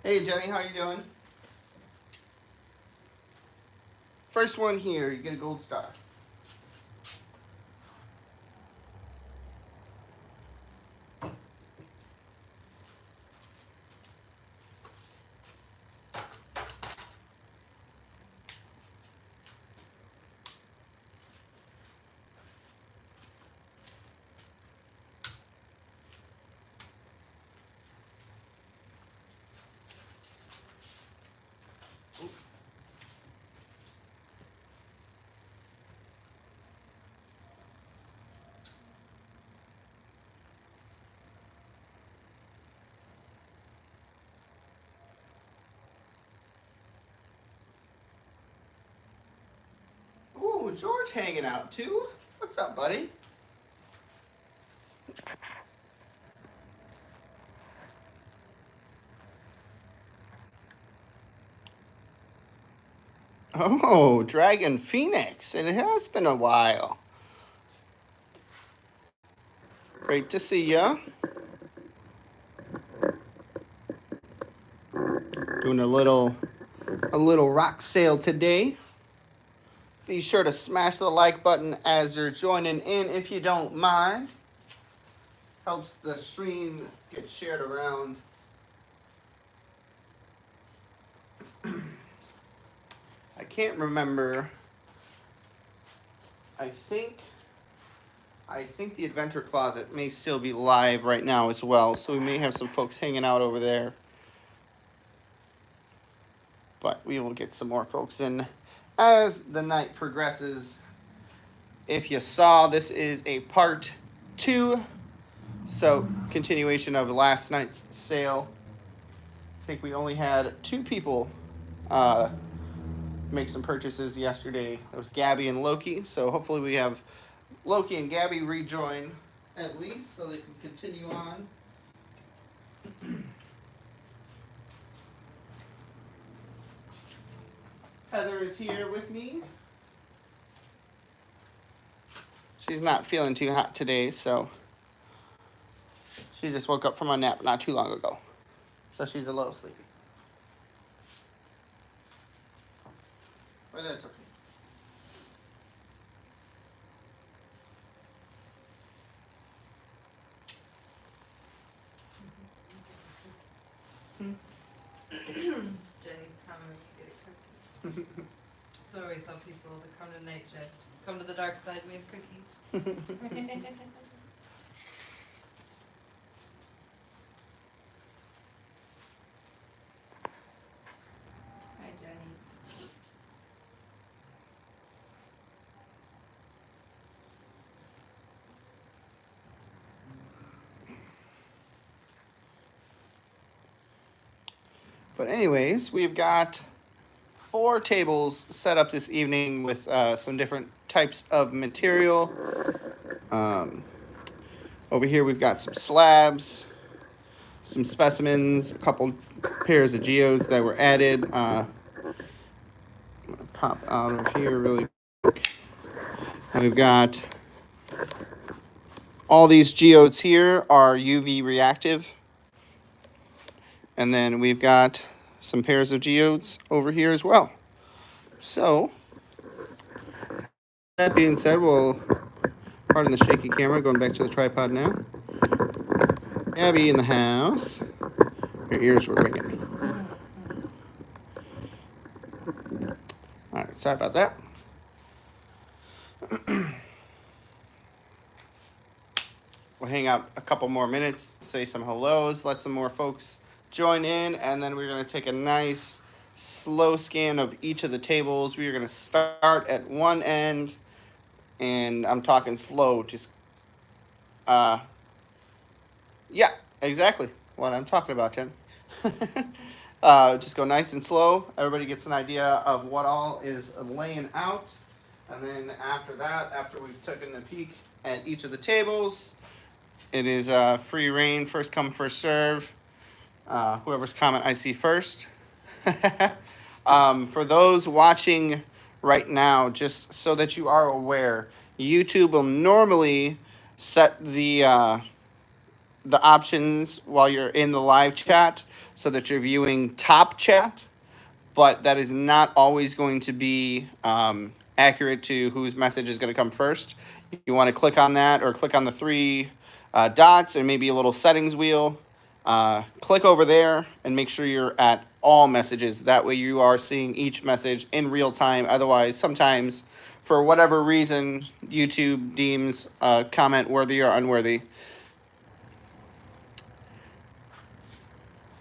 Hey Jenny, how you doing? First one here, you get a gold star. Ooh, George hanging out too. What's up, buddy? Oh, Dragon Phoenix. It has been a while. Great to see ya. Doing a little rock sale today. Be sure to smash the like button as you're joining in if you don't mind. Helps the stream get shared around. I can't remember. I think the Adventure Closet may still be live right now as well, so we may have some folks hanging out over there. But we will get some more folks in as the night progresses. If you saw, this is a part 2, so continuation of last night's sale. I think we only had 2 people make some purchases yesterday. It was Gabby and Loki, so hopefully we have Loki and Gabby rejoin at least so they can continue on. Heather is here with me. She's not feeling too hot today, so she just woke up from a nap not too long ago. So she's a little sleepy. But that's okay. Jenny's coming when you get a cookie. So I always tell people to come to night shift. Come to the dark side, we have cookies. Hi, Jenny. But anyways, we've got 4 tables set up this evening with some different types of material. Over here we've got some slabs, some specimens, a couple pairs of geodes that were added. I'm gonna pop out of here really quick. And we've got all these geodes here are UV reactive. And then we've got some pairs of geodes over here as well. So, that being said, we'll, pardon the shaky camera, going back to the tripod now. Abby in the house. Your ears were ringing. All right, sorry about that. We'll hang out a couple more minutes, say some hellos, let some more folks join in, and then we're going to take a nice slow scan of each of the tables. We are going to start at one end, and I'm talking slow, just yeah, exactly what I'm talking about, Jen. Just go nice and slow. Everybody gets an idea of what all is laying out. And then after that, after we've taken a peek at each of the tables, it is free reign, first come, first serve. Whoever's comment I see first. For those watching right now, just so that you are aware, YouTube will normally set the the options while you're in the live chat so that you're viewing top chat, but that is not always going to be accurate to whose message is going to come first. You want to click on that or click on the three dots and maybe a little settings wheel. Click over there and make sure you're at all messages. That way you are seeing each message in real time. Otherwise, sometimes, for whatever reason, YouTube deems a comment worthy or unworthy.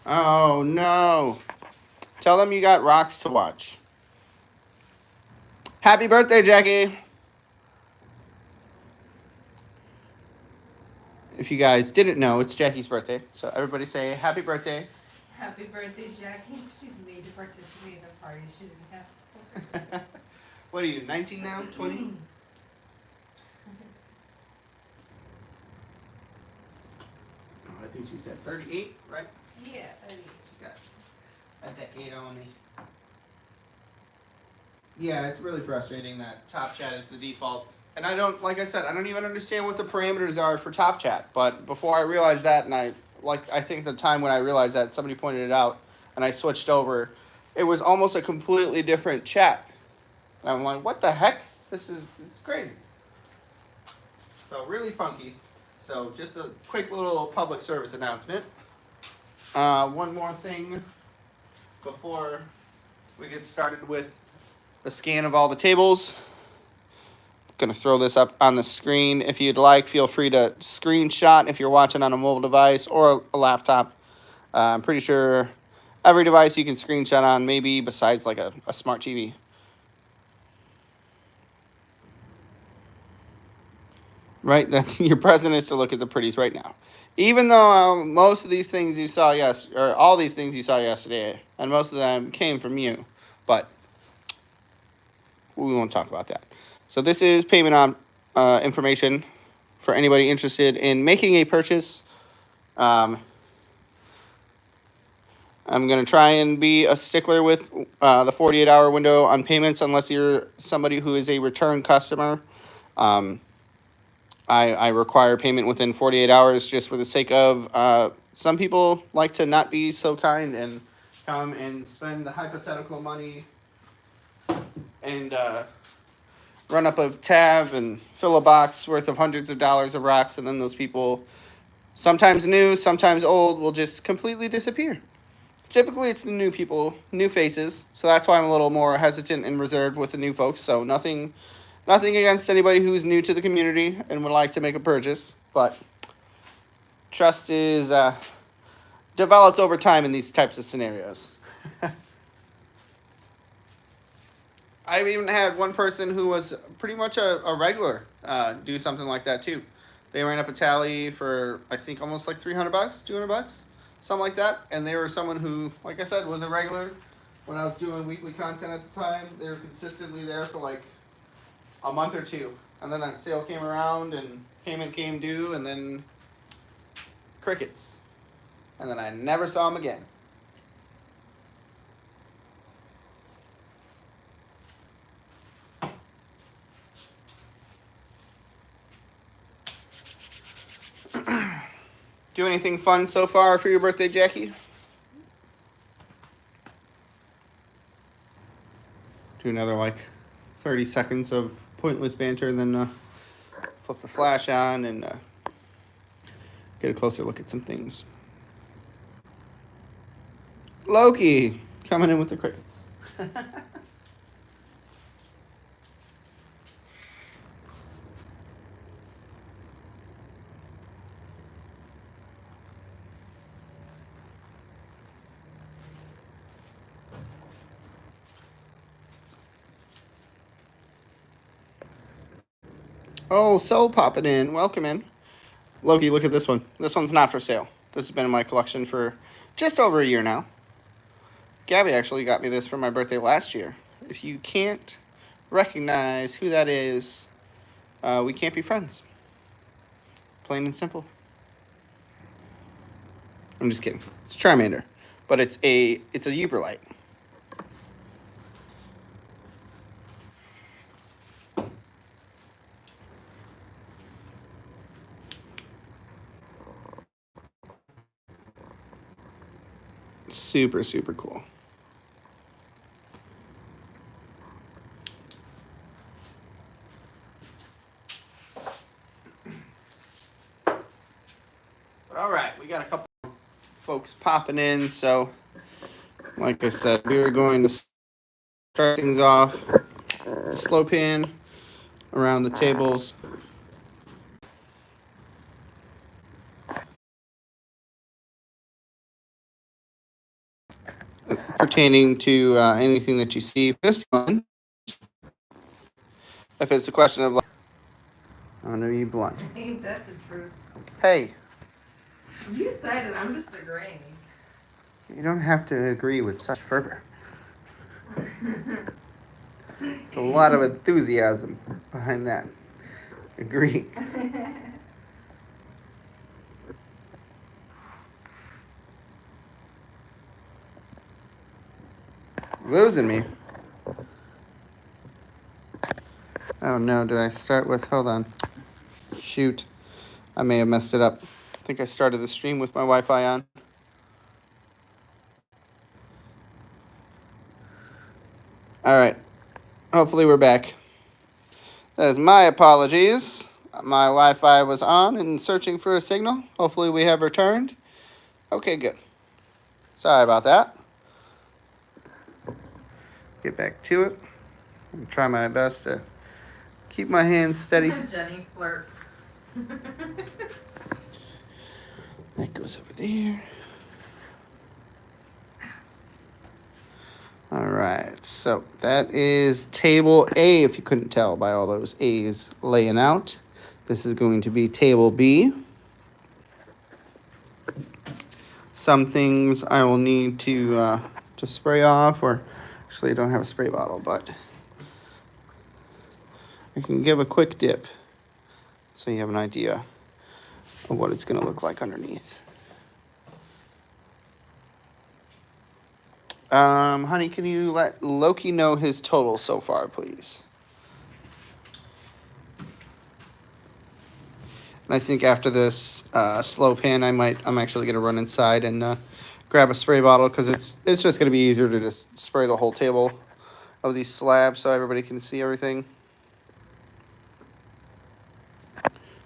Oh, no. Tell them you got rocks to watch. Happy birthday, Jackie. If you guys didn't know, it's Jackie's birthday. So everybody say happy birthday. Happy birthday, Jackie. She's made to participate in a party she didn't ask for. What are you, 19 now? 20? Oh, I think she said 38, right? Yeah, 38. She got that 8 on me. Yeah, it's really frustrating that Top Chat is the default. And I don't, like I said, I don't even understand what the parameters are for Top Chat. But before I realized that, and I think the time when I realized that, somebody pointed it out, and I switched over, it was almost a completely different chat. And I'm like, what the heck? This is crazy. So really funky. So just a quick little public service announcement. One more thing before we get started with the scan of all the tables. Going to throw this up on the screen. If you'd like, feel free to screenshot if you're watching on a mobile device or a laptop. I'm pretty sure every device you can screenshot on, maybe besides like a smart TV. Right? That your present is to look at the pretties right now. Even though most of these things you saw or all these things you saw yesterday, and most of them came from you, but we won't talk about that. So this is payment on information for anybody interested in making a purchase. I'm going to try and be a stickler with the 48-hour window on payments unless you're somebody who is a return customer. I require payment within 48 hours just for the sake of some people like to not be so kind and come and spend the hypothetical money and run up a tab and fill a box worth of hundreds of dollars of rocks, and then those people, sometimes new, sometimes old, will just completely disappear. Typically, it's the new people, new faces, so that's why I'm a little more hesitant and reserved with the new folks. So nothing against anybody who's new to the community and would like to make a purchase, but trust is developed over time in these types of scenarios. I've even had one person who was pretty much a regular do something like that too. They ran up a tally for, I think, almost like $300, $200, something like that. And they were someone who, like I said, was a regular. When I was doing weekly content at the time, they were consistently there for like a month or two. And then that sale came around and payment came due, and then crickets. And then I never saw them again. Do anything fun so far for your birthday, Jackie? Do another like 30 seconds of pointless banter and then flip the flash on and get a closer look at some things. Loki coming in with the crickets. Oh, Soul popping in. Welcome in. Loki, look at this one. This one's not for sale. This has been in my collection for just over a year now. Gabby actually got me this for my birthday last year. If you can't recognize who that is, we can't be friends. Plain and simple. I'm just kidding. It's Charmander, but it's a Uberlite. Super, super cool. But all right, we got a couple folks popping in. So, like I said, we were going to start things off. The slow pan around the tables. Pertaining to anything that you see. This one, if it's a question of, like, I'm gonna be blunt. Ain't that the truth? Hey, You said it, I'm just agreeing. you don't have to agree with such fervor. It's a lot of enthusiasm behind that. Agree. Losing me. Oh no, did I start with, hold on. Shoot. I may have messed it up. I think I started the stream with my Wi-Fi on. All right. Hopefully we're back. That is my apologies. My Wi-Fi was on and searching for a signal. Hopefully we have returned. Okay, good. Sorry about that. Get back to it. I'm try my best to keep my hands steady. Jenny flirt. That goes over there. All right, so that is table A, if you couldn't tell by all those A's laying out. This is going to be table B. Some things I will need to spray off, or actually I don't have a spray bottle, but I can give a quick dip so you have an idea of what it's going to look like underneath. Honey, can you let Loki know his total so far, please? And I think after this slow pan, I'm actually gonna run inside and grab a spray bottle because it's just gonna be easier to just spray the whole table of these slabs so everybody can see everything.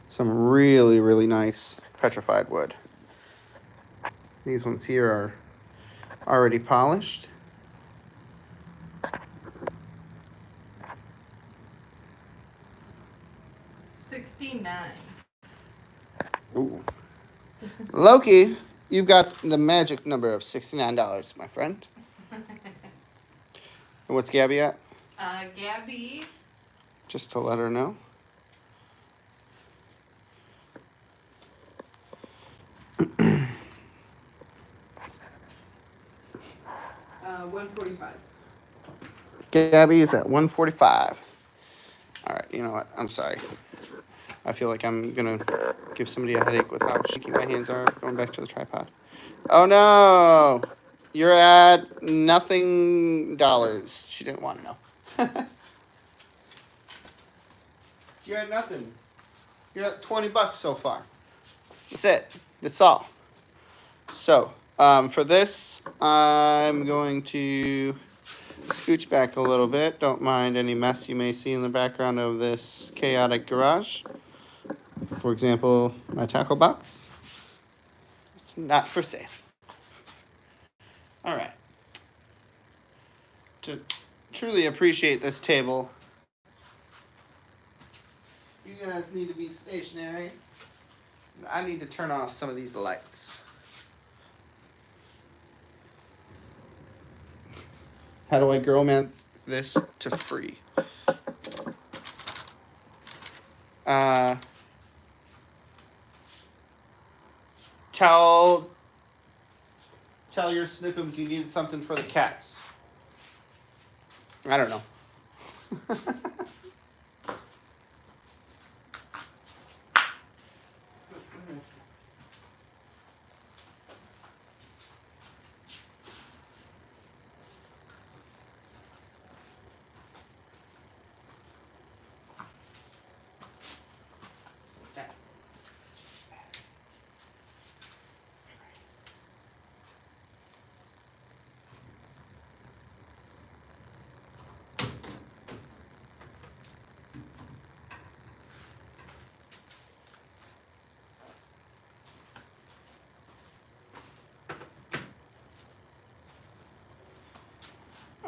Some really, really nice petrified wood. These ones here are already polished. $69. Ooh. Loki, you've got the magic number of $69, my friend. And what's Gabby at? Gabby. Just to let her know. $145. Gabby is at 145. All right, you know what? I'm sorry. I feel like I'm gonna give somebody a headache with how shaky my hands are going back to the tripod. Oh no! You're at nothing dollars. She didn't want to know. You're at nothing. You're at $20 so far. That's it. That's all. So, for this, I'm going to scooch back a little bit. Don't mind any mess you may see in the background of this chaotic garage. For example, my tackle box. It's not for sale. All right. To truly appreciate this table, you guys need to be stationary. I need to turn off some of these lights. How do I girl man this to free? Tell your Snookums you needed something for the cats. I don't know.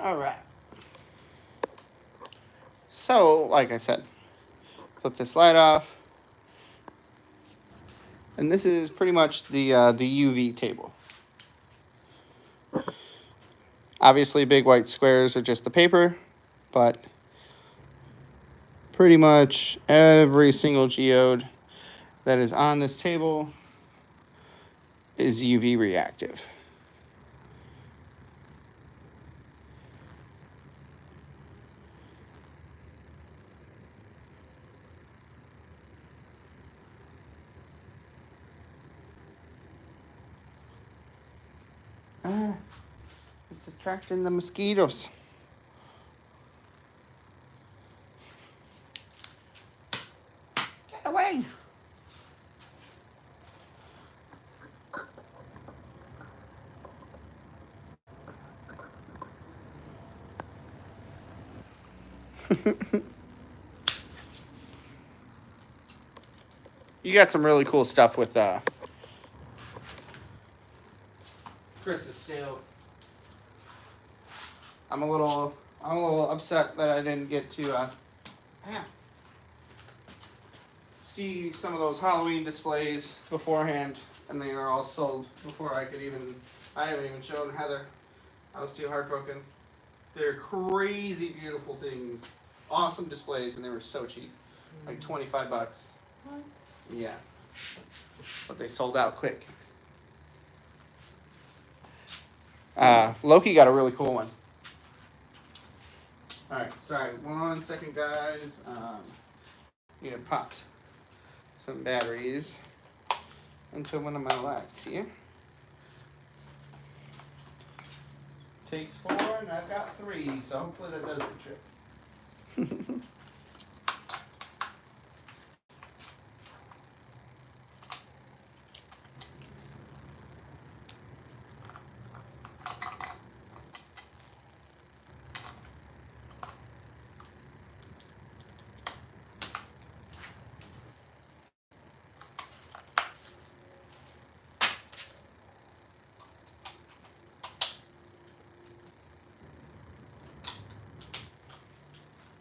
All right. So, like I said, flip this light off. And this is pretty much the UV table. Obviously, big white squares are just the paper, but pretty much every single geode that is on this table is UV reactive. It's attracting the mosquitoes. Get away! You got some really cool stuff with Chris's steel. I'm a little upset that I didn't get to see some of those Halloween displays beforehand, and they were all sold before I haven't even shown Heather. I was too heartbroken. They're crazy beautiful things, awesome displays, and they were so cheap, like $25. What? Yeah, but they sold out quick. Loki got a really cool one. All right, sorry, 1 second, guys. Need to pop some batteries into one of my lights here. Takes 4, and I've got 3, so hopefully that does the trick.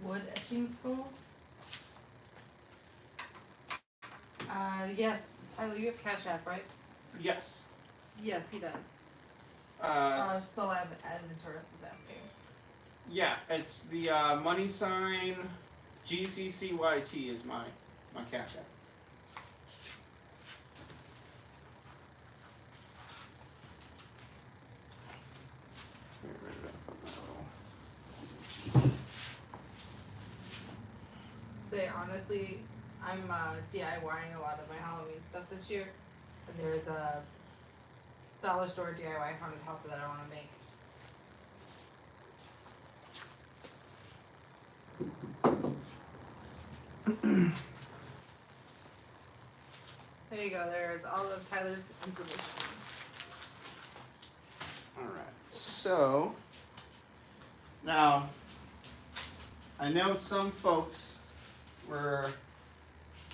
Wood etching schools? Yes. Tyler, you have Cash App, right? Yes. Yes, he does. Solab Adventurus is asking. Yeah, it's the money sign GCCYT is my cash app. Say honestly, I'm DIYing a lot of my Halloween stuff this year, and there's a dollar store DIY haunted house that I want to make. There you go. There's all of Tyler's information. All right. So now I know some folks were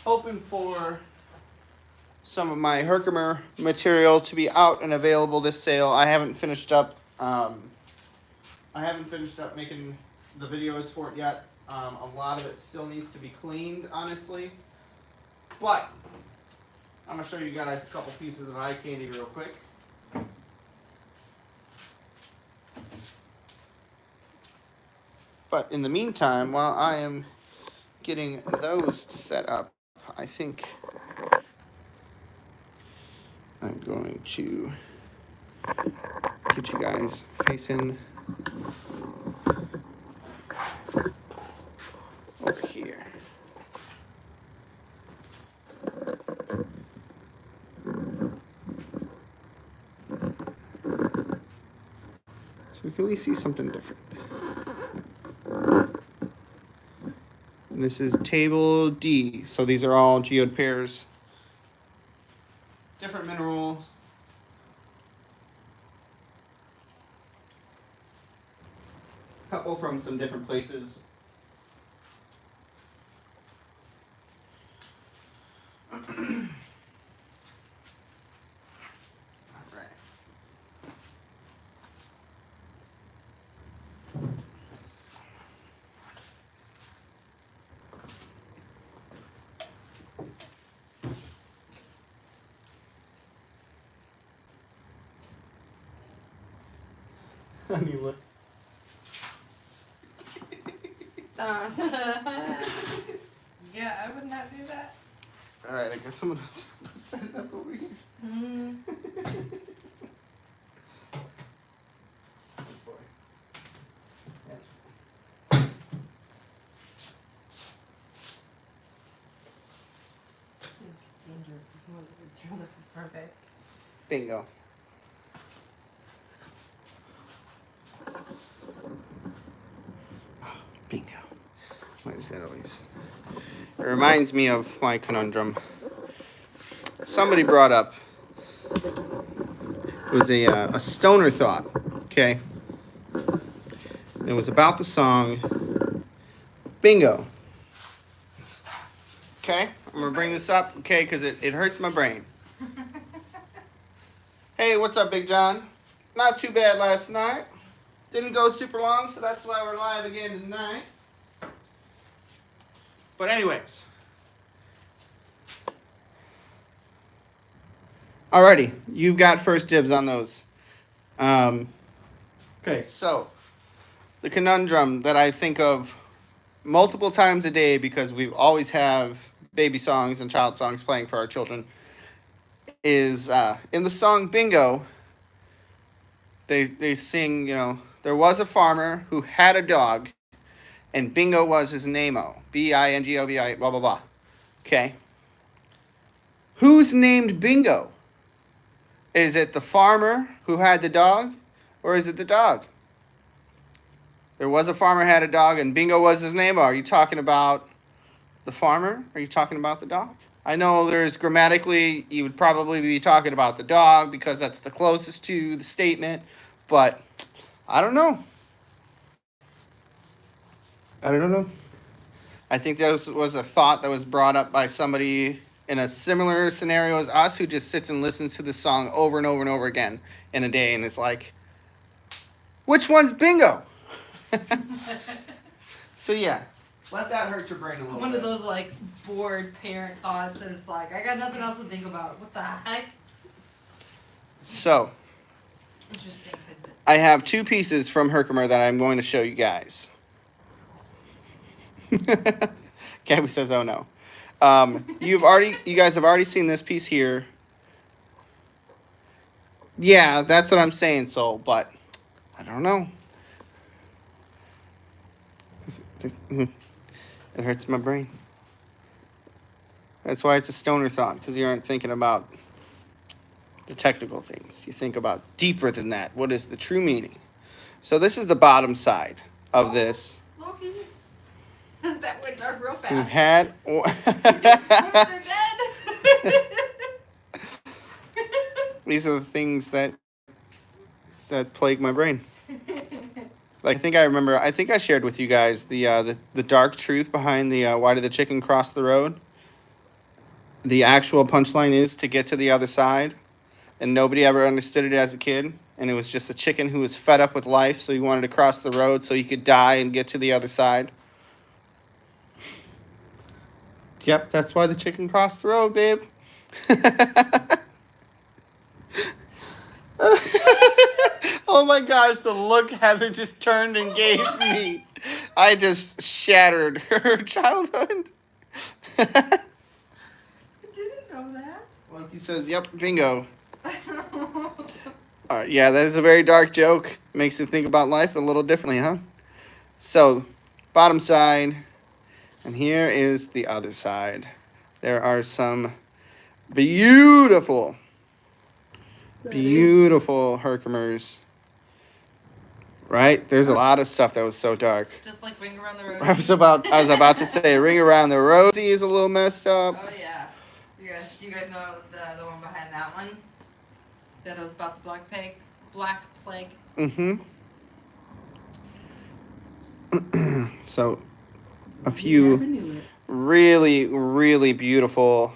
hoping for some of my Herkimer material to be out and available this sale. I haven't finished up. Making the videos for it yet. A lot of it still needs to be cleaned, honestly. But I'm gonna show you guys a couple pieces of eye candy real quick. But in the meantime, while I am getting those set up, I think I'm going to get you guys facing over here. So we can at least see something different. And this is table D. So these are all geode pairs. Different minerals. Couple from some different places. All right. Honey, look. Yeah, I would not do that. Alright, I guess I'm gonna just set it up over here. Oh boy. That's Dangerous. It's really perfect. bingo. Bingo. Why is that always? It reminds me of my conundrum. Somebody brought up, it was a stoner thought, okay? It was about the song Bingo. Okay, I'm gonna bring this up, okay, because it hurts my brain. Hey, what's up, Big John? Not too bad last night. Didn't go super long, so that's why we're live again tonight. But anyways. Alrighty, you've got first dibs on those. Okay, so the conundrum that I think of multiple times a day because we always have baby songs and child songs playing for our children is in the song Bingo, they sing, there was a farmer who had a dog and Bingo was his name-o. B-I-N-G-O-B-I, blah, blah, blah. Okay. Who's named Bingo? Is it the farmer who had the dog, or is it the dog? There was a farmer who had a dog, and Bingo was his name. Are you talking about the farmer? Are you talking about the dog? I know there's grammatically, you would probably be talking about the dog because that's the closest to the statement, but I don't know. I don't know. I think that was a thought that was brought up by somebody in a similar scenario as us who just sits and listens to the song over and over and over again in a day and is like, which one's Bingo? So yeah, let that hurt your brain a little bit. One of those like bored parent thoughts and it's like, I got nothing else to think about. What the heck? So, Interesting tidbit. I have two pieces from Herkimer that I'm going to show you guys. Gabby says, oh no. You guys have already seen this piece here. Yeah, that's what I'm saying, Soul, but I don't know. It hurts my brain. That's why it's a stoner thought, because you aren't thinking about the technical things. You think about deeper than that. What is the true meaning? So this is the bottom side of this. Loki. That went dark real fast. Who had... They're dead. These are the things that plague my brain. Like, I think I shared with you guys the dark truth behind the why did the chicken cross the road? The actual punchline is to get to the other side, and nobody ever understood it as a kid, and it was just a chicken who was fed up with life, so he wanted to cross the road so he could die and get to the other side. Yep, that's why the chicken crossed the road, babe. Oh my gosh, the look Heather just turned and gave me. I just shattered her childhood. I didn't know that. Loki says, yep, bingo. Yeah, that is a very dark joke. Makes you think about life a little differently, huh? So, bottom side, and here is the other bside. There are some beautiful Herkimers. Right? There's a lot of stuff that was so dark. Just like Ring Around the Road. I was about to say Ring Around the Rosie is a little messed up. Oh yeah. You guys know the one behind that one? That was about the Black Plague. Mm-hmm. So, a few really, really beautiful.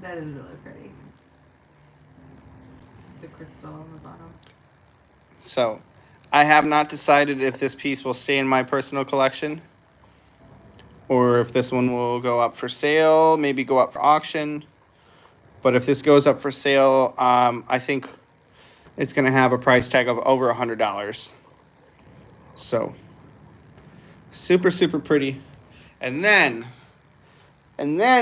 That is really pretty. The crystal on the bottom. So, I have not decided if this piece will stay in my personal collection or if this one will go up for sale, maybe go up for auction. But if this goes up for sale, I think it's going to have a price tag of over $100. So super, super pretty. And then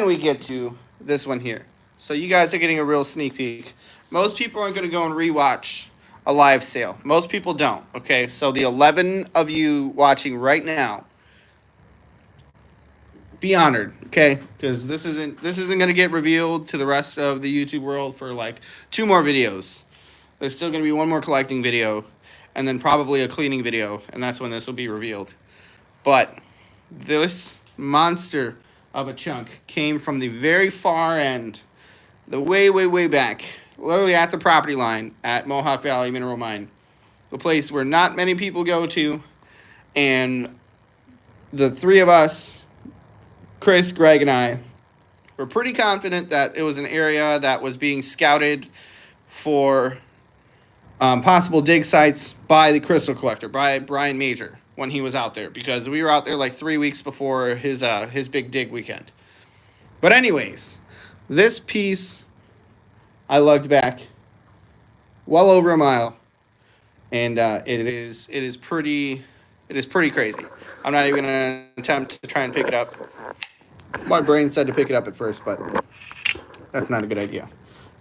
we get to this one here. So you guys are getting a real sneak peek. Most people aren't going to go and rewatch a live sale. Most people don't. Okay, so the 11 of you watching right now, be honored, okay? Because this isn't going to get revealed to the rest of the YouTube world for like 2 more videos. There's still going to be 1 more collecting video, and then probably a cleaning video, and that's when this will be revealed. But this monster of a chunk came from the very far end, the way, way, way back, literally at the property line at Mohawk Valley Mineral Mine, the place where not many people go to, and the 3 of us, Chris, Greg, and I, were pretty confident that it was an area that was being scouted for possible dig sites by the Crystal Collector, by Brian Major, when he was out there, because we were out there like 3 weeks before his big dig weekend. But anyways, this piece I lugged back well over a mile, and it is pretty crazy. I'm not even gonna attempt to try and pick it up. My brain said to pick it up at first, but that's not a good idea.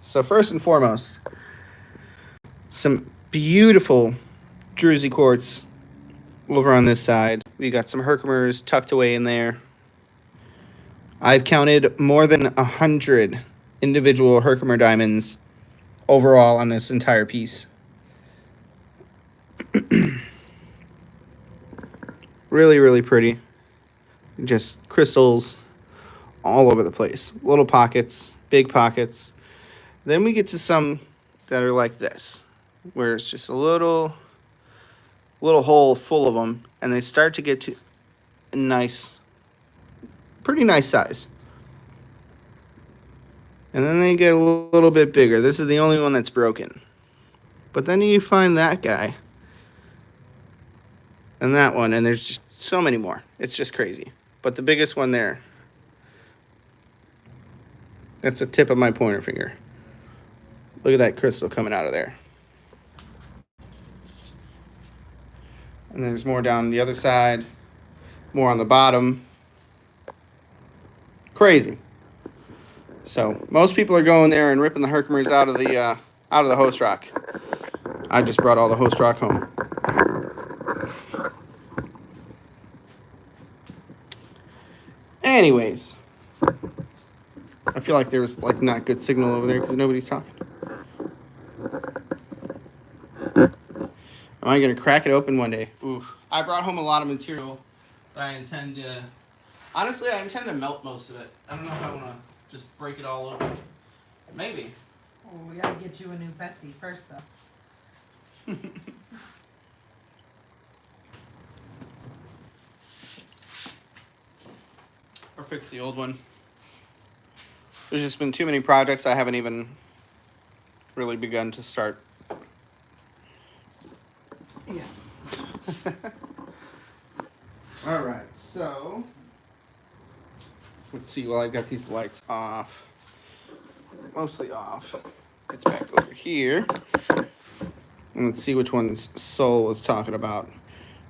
So first and foremost, some beautiful Druzy quartz over on this side. We got some Herkimers tucked away in there. I've counted more than 100 individual Herkimer diamonds overall on this entire piece. Really, really pretty. Just crystals all over the place. Little pockets, big pockets. Then we get to some that are like this, where it's just a little hole full of them, and they start to get to a nice, pretty nice size. And then they get a little bit bigger. This is the only one that's broken. But then you find that guy, and that one, and there's just so many more. It's just crazy. But the biggest one there, that's the tip of my pointer finger. Look at that crystal coming out of there. And there's more down the other side, more on the bottom. Crazy. So most people are going there and ripping the Herkimers out of the host rock. I just brought all the host rock home. Anyways, I feel like there was like not good signal over there because nobody's talking. Am I gonna crack it open one day? Ooh, I brought home a lot of material that I intend to. Honestly, I intend to melt most of it. I don't know if I want to just break it all open. Maybe. Oh, we gotta get you a new Betsy first, though. Or fix the old one. There's just been too many projects I haven't even really begun to start. Yeah. All right, so let's see. While I've got these lights off, mostly off, it's back over here, and let's see which one's Soul was talking about.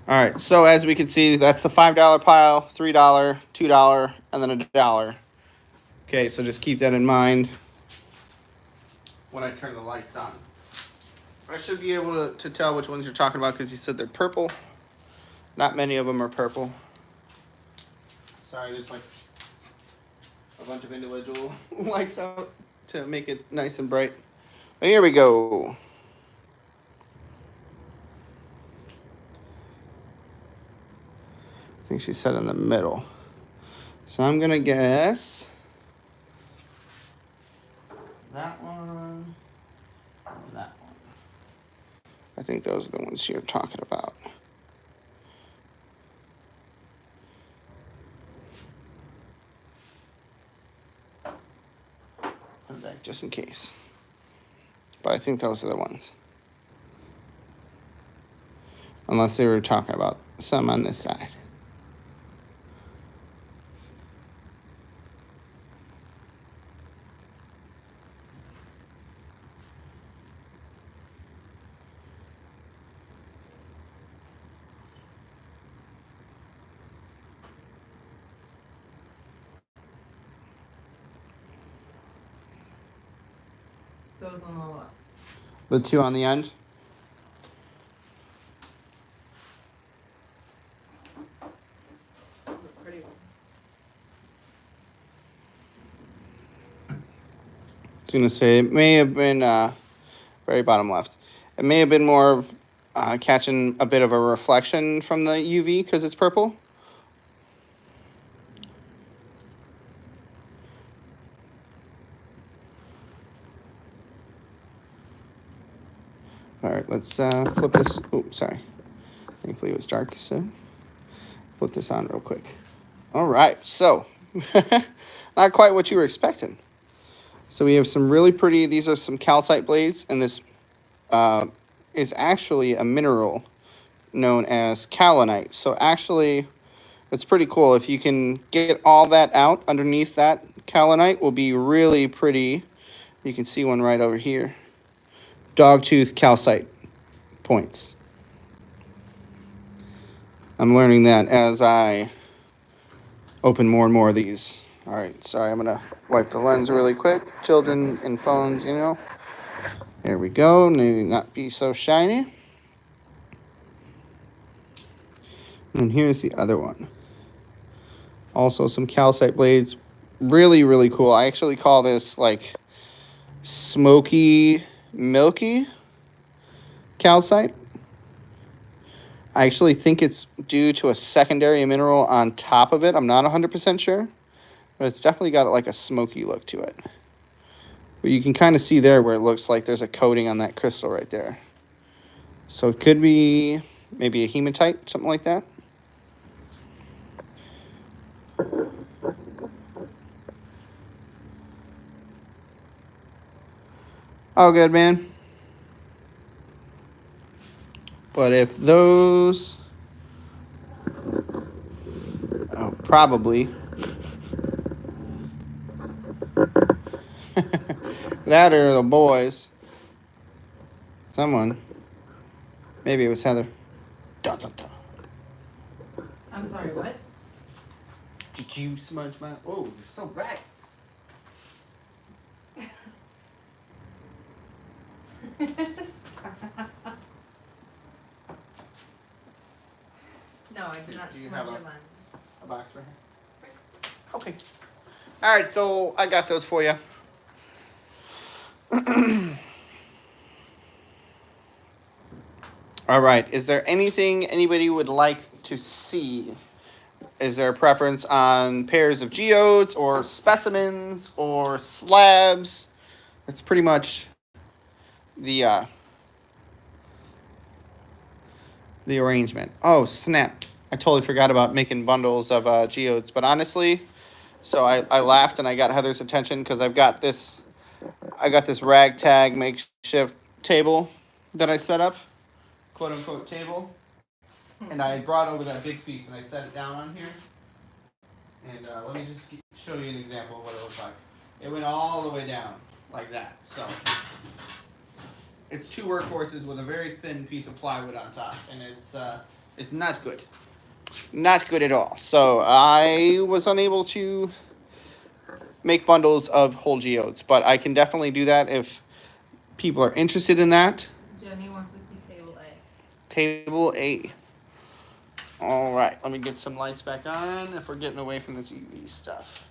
All right, so as we can see, that's the $5 pile, $3, $2, and then $1. Okay, so just keep that in mind when I turn the lights on. I should be able to tell which ones you're talking about because you said they're purple. Not many of them are purple. Sorry, there's like a bunch of individual lights out to make it nice and bright. But here we go. I think she said in the middle. So I'm gonna guess that one and that one. I think those are the ones you're talking about. Put it back just in case. But I think those are the ones. Unless they were talking about some on this side. Those on the left. The two on the end. The pretty ones. I was gonna say it may have been very bottom left. It may have been more of catching a bit of a reflection from the UV because it's purple. All right, let's flip this. Oh, sorry. Thankfully it was dark, so put this on real quick. All right, so not quite what you were expecting. So we have some really pretty, these are some calcite blades, and this is actually a mineral known as kaolinite. So actually, it's pretty cool. If you can get all that out underneath that kaolinite, will be really pretty. You can see one right over here. Dogtooth calcite points. I'm learning that as I open more and more of these. All right, sorry, I'm gonna wipe the lens really quick. Children and phones, you know. There we go, maybe not be so shiny. And here's the other one. Also some calcite blades, really, really cool. I actually call this like smoky, milky calcite. I actually think it's due to a secondary mineral on top of it. I'm not 100% sure, but it's definitely got like a smoky look to it. But you can kind of see there where it looks like there's a coating on that crystal right there. So it could be maybe a hematite, something like that. Oh, good, man. But if those... Oh, probably. That or the boys. Someone. Maybe it was Heather. Dun, dun, dun. I'm sorry, what? Did you smudge my... Oh, you're so bright. No, I did not Do you smudge have your a- lens. A box right here. Okay. All right, so I got those for you. All right. Is there anything anybody would like to see? Is there a preference on pairs of geodes or specimens or slabs? That's pretty much the arrangement. Oh, snap. I totally forgot about making bundles of geodes. But honestly, so I laughed and I got Heather's attention because I got this ragtag makeshift table that I set up, quote unquote table. And I brought over that big piece and I set it down on here. And let me just show you an example of what it looks like. It went all the way down like that. So it's two workhorses with a very thin piece of plywood on top, and it's not good. Not good at all. So I was unable to make bundles of whole geodes, but I can definitely do that if people are interested in that. Jenny wants to see table A. Table A. All right, let me get some lights back on if we're getting away from this UV stuff.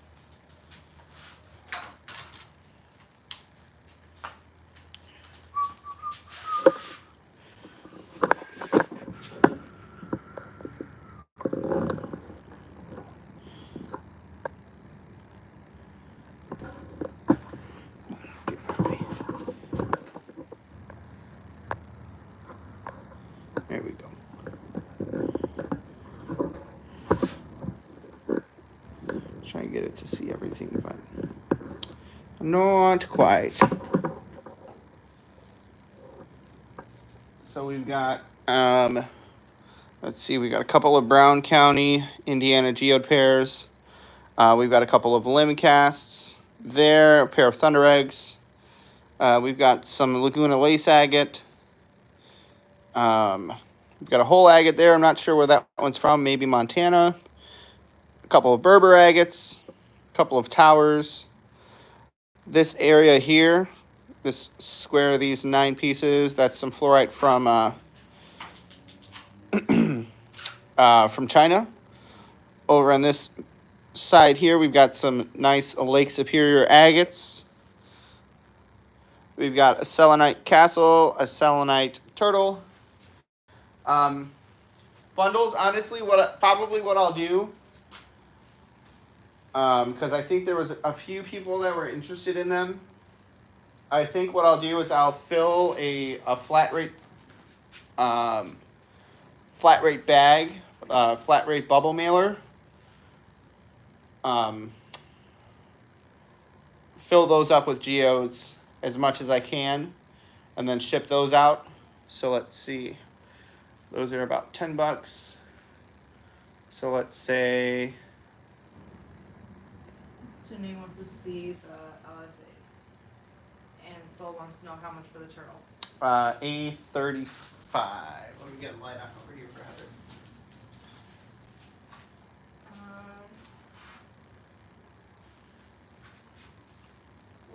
There we go. Try and get it to see everything, but not quite. So we've got, let's see, we got a couple of Brown County, Indiana geode pairs. We've got a couple of limb casts there, a pair of thunder eggs. We've got some Laguna lace agate. We've got a whole agate there. I'm not sure where that one's from. Maybe Montana. A couple of Berber agates. A couple of towers. This area here this square of these 9 pieces. That's some fluorite from China. Over on this side here, we've got some nice Lake Superior agates. We've got a selenite castle, a selenite turtle. Bundles, honestly, probably what I'll do, because I think there was a few people that were interested in them. I think what I'll do is I'll fill a flat rate bag, flat rate bubble mailer. Fill those up with geodes as much as I can, and then ship those out. So let's see, those are about $10. So let's say Janae wants to see the LSAs, and Sol wants to know how much for the turtle. A35. Let me get a light on over here for Heather.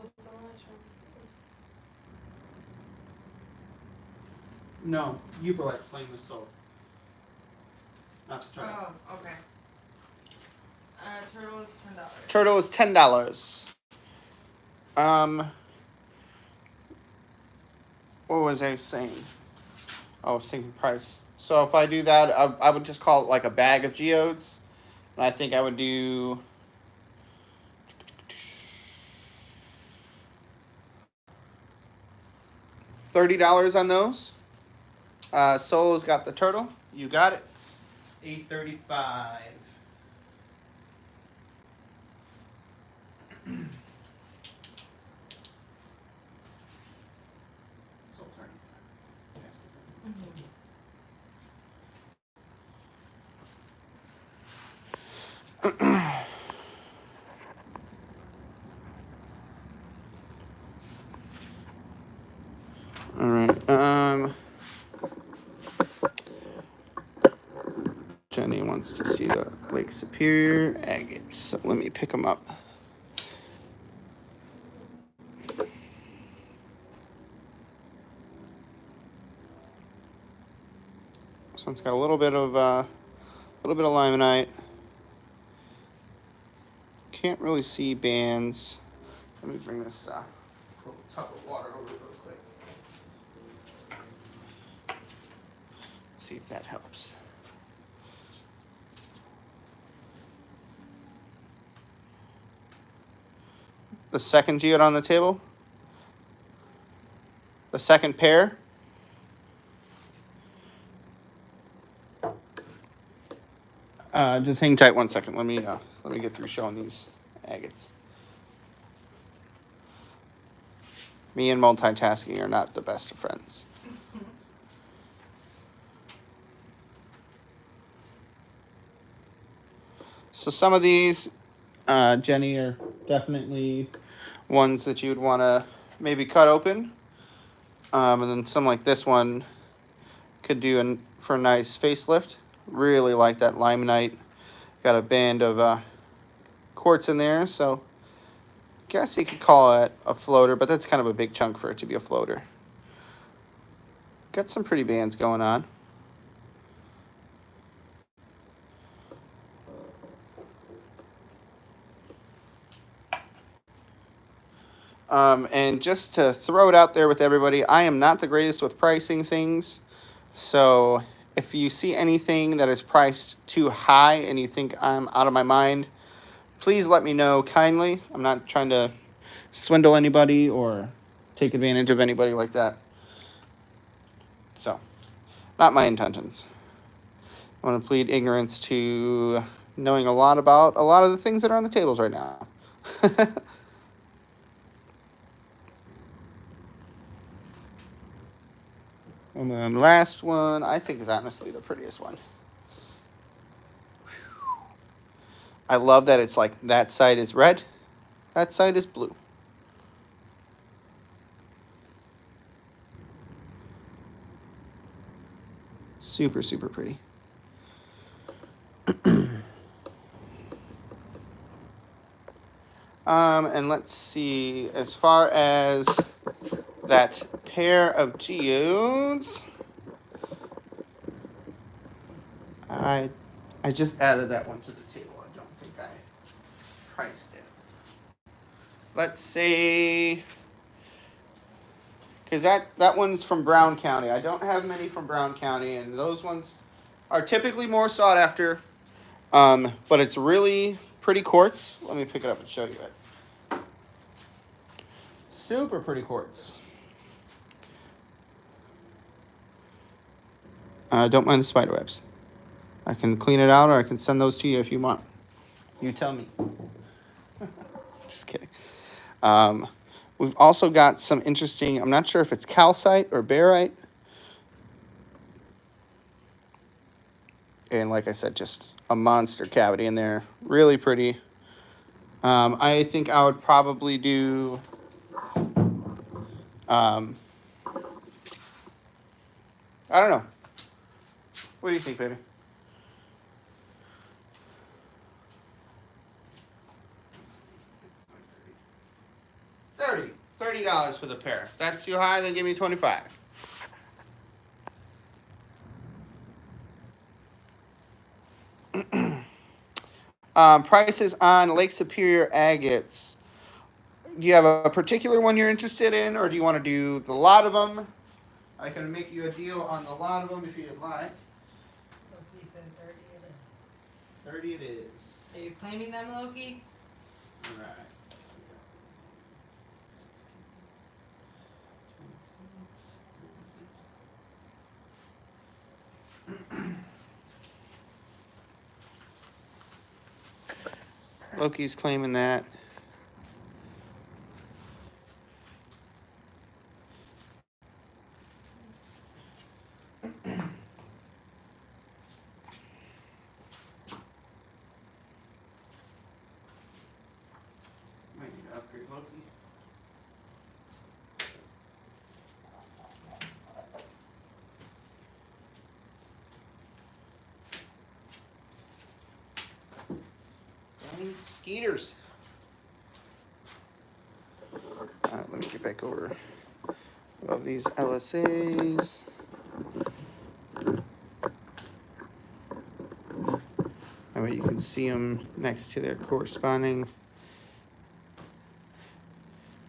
Was someone trying to say? No, Uberlight flame was sold. Not the turtle. Oh, okay. Turtle is $10. Turtle is $10. What was I saying? I was thinking price. So if I do that, I would just call it like a bag of geodes. And I think I would do $30 on those. Solo's got the turtle. You got it. $8.35. Soul's turn. Yes. All right. Jenny wants to see the Lake Superior agates. So let me pick them up. This one's got a little bit of limonite. Can't really see bands. Let me bring this little tub of water over real quick. See if that helps. The second geode on the table. The second pair. Just hang tight 1 second. Let me get through showing these agates. Me and multitasking are not the best of friends. So some of these, Jenny, are definitely ones that you would want to maybe cut open. And then some like this one could do for a nice facelift. Really like that limonite. Got a band of quartz in there, so I guess you could call it a floater, but that's kind of a big chunk for it to be a floater. Got some pretty bands going on. And just to throw it out there with everybody, I am not the greatest with pricing things. So if you see anything that is priced too high and you think I'm out of my mind, please let me know kindly. I'm not trying to swindle anybody or take advantage of anybody like that. So, not my intentions. I want to plead ignorance to knowing a lot about a lot of the things that are on the tables right now. And then the last one, I think, is honestly the prettiest one. I love that it's like that side is red, that side is blue. Super, super pretty. And let's see, as far as that pair of geodes. I just added that one to the table. I don't think I priced it. Let's say, because that one's from Brown County. I don't have many from Brown County, and those ones are typically more sought after. But it's really pretty quartz. Let me pick it up and show you it. Super pretty quartz. Don't mind the spider webs. I can clean it out, or I can send those to you if you want. You tell me. Just kidding. We've also got some interesting, I'm not sure if it's calcite or barite. And like I said, just a monster cavity in there. Really pretty. I think I would probably do I don't know. What do you think, baby? $30 for the pair. If that's too high, then give me 25. Prices on Lake Superior agates. Do you have a particular one you're interested in, or do you want to do the lot of them? I can make you a deal on the lot of them if you'd like. Loki said 30 it is. 30 it is. Are you claiming them, Loki? All right. Loki's claiming that. Might need to upgrade Loki. Dang skeeters. Let me get back over of these LSAs. That way you can see them next to their corresponding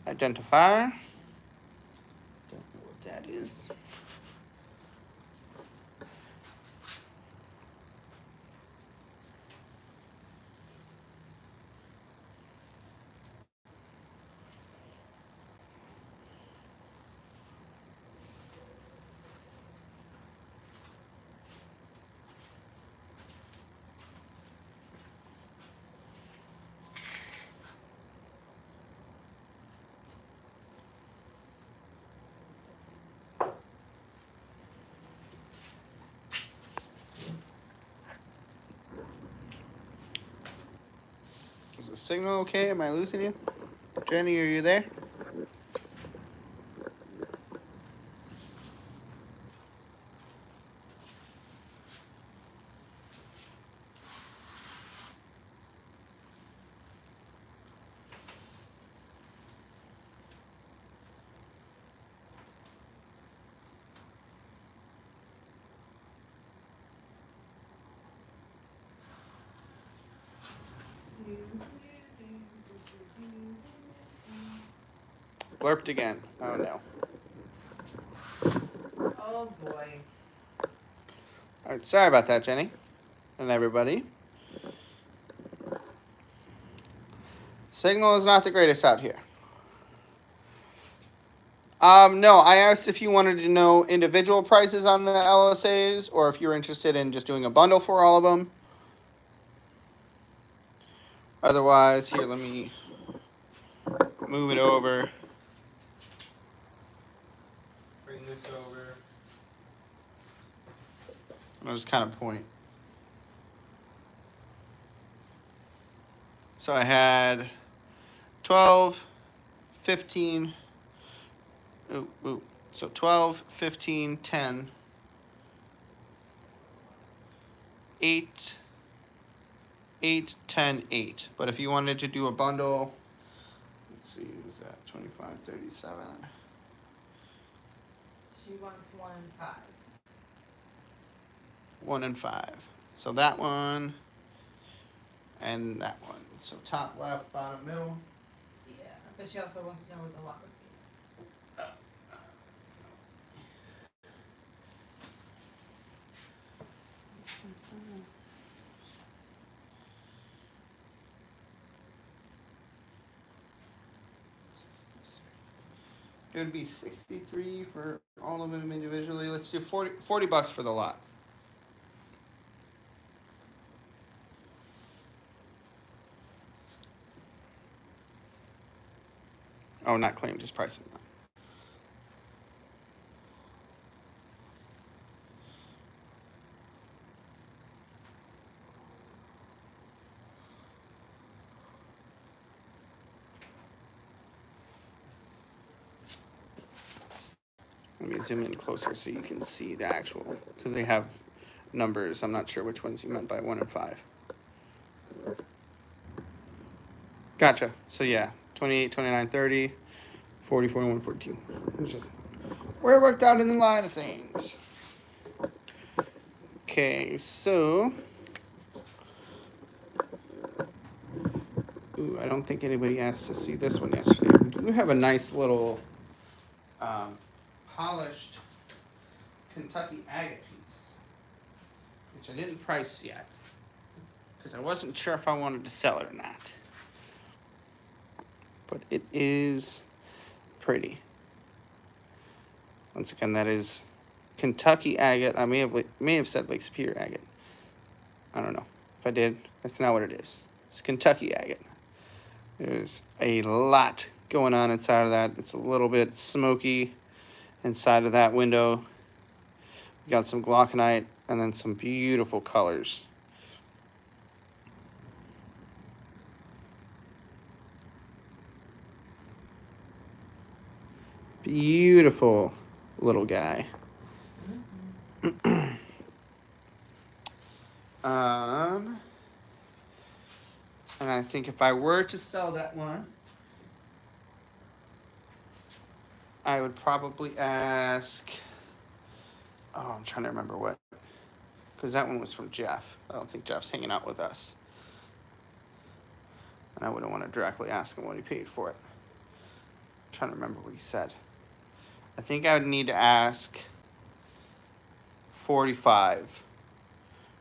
identifier. Don't know what that is. Is the signal okay? Am I losing you? Jenny, are you there? Blurped again. Oh no. Oh boy. All right, sorry about that, Jenny, and everybody. Signal is not the greatest out here. No, I asked if you wanted to know individual prices on the LSAs, or if you're interested in just doing a bundle for all of them. Otherwise, here, let me move it over. Bring this over. I'll just kind of point. So I had 12, 15, so 12, 15, 10, 8, 8, 10, 8. But if you wanted to do a bundle, let's see, who's that? 25, 37. She wants 1 and 5. 1 and 5. So that one and that one. So top left, bottom middle. Yeah, but she also wants to know what the lot would be. It would be 63 for all of them individually. Let's do 40 bucks for the lot. Oh, not claim, just pricing. Let me zoom in closer so you can see the actual, because they have numbers. I'm not sure which ones you meant by 1 and 5. Gotcha. So yeah, 28, 29, 30, 40, 41, 42. It's just where it worked out in the line of things. Okay, so. Ooh, I don't think anybody asked to see this one yesterday. We do have a nice little polished Kentucky agate piece, which I didn't price yet because I wasn't sure if I wanted to sell it or not. But it is pretty. Once again, that is Kentucky agate. I may have said Lake Superior agate. I don't know. If I did, that's not what it is. It's Kentucky agate. There's a lot going on inside of that. It's a little bit smoky inside of that window. We got some glauconite and then some beautiful colors. Beautiful little guy. And I think if I were to sell that one, I would probably ask. Oh, I'm trying to remember what. Because that one was from Jeff. I don't think Jeff's hanging out with us. And I wouldn't want to directly ask him what he paid for it. I'm trying to remember what he said. I think I would need to ask 45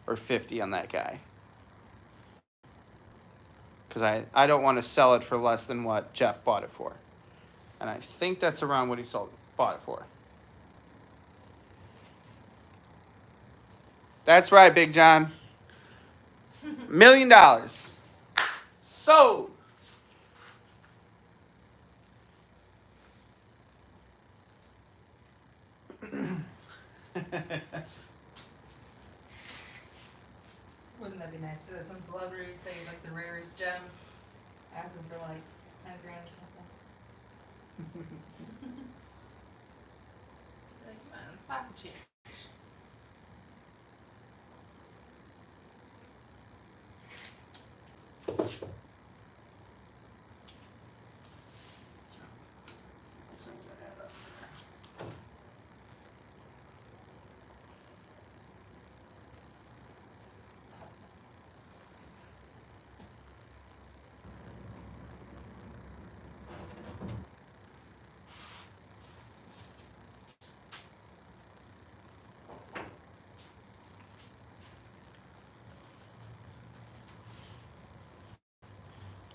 or 50 on that guy. Because I don't want to sell it for less than what Jeff bought it for. And I think that's around what he bought it for. That's right, Big John. $1 million. Sold. Wouldn't that be nice to some celebrity say like the rarest gem, ask them for like 10 grand or something? Like, come on, it's pocket change.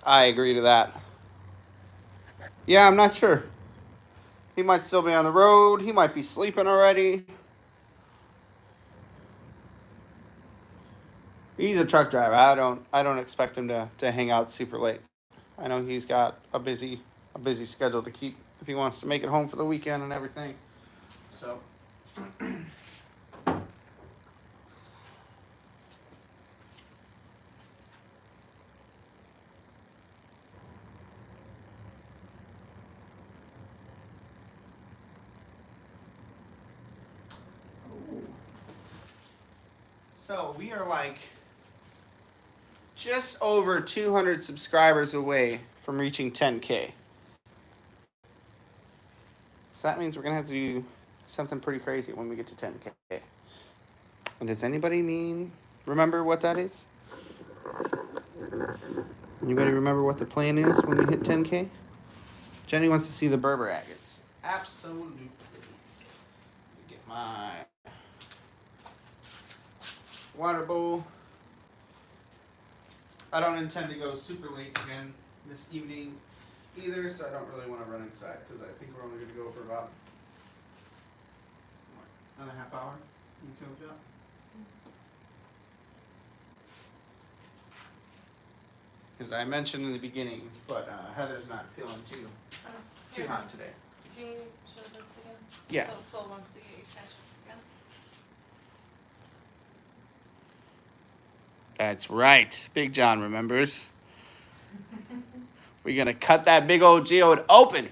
I agree to that. Yeah, I'm not sure. He might still be on the road. He might be sleeping already. He's a truck driver. I don't expect him to hang out super late. I know he's got a busy schedule to keep if he wants to make it home for the weekend and everything. So So we are like just over 200 subscribers away from reaching 10K. So that means we're going to have to do something pretty crazy when we get to 10K. And does anybody remember what that is? Anybody remember what the plan is when we hit 10K? Jenny wants to see the Berber agates. Absolutely. Get my water bowl. I don't intend to go super late again this evening either, so I don't really want to run inside because I think we're only going to go for about another half hour. You coach up? As I mentioned in the beginning, but Heather's not feeling too hot today. Can you show this again? Yeah. Slow wants to get you cash again. That's right. Big John remembers. We're going to cut that big old geode open.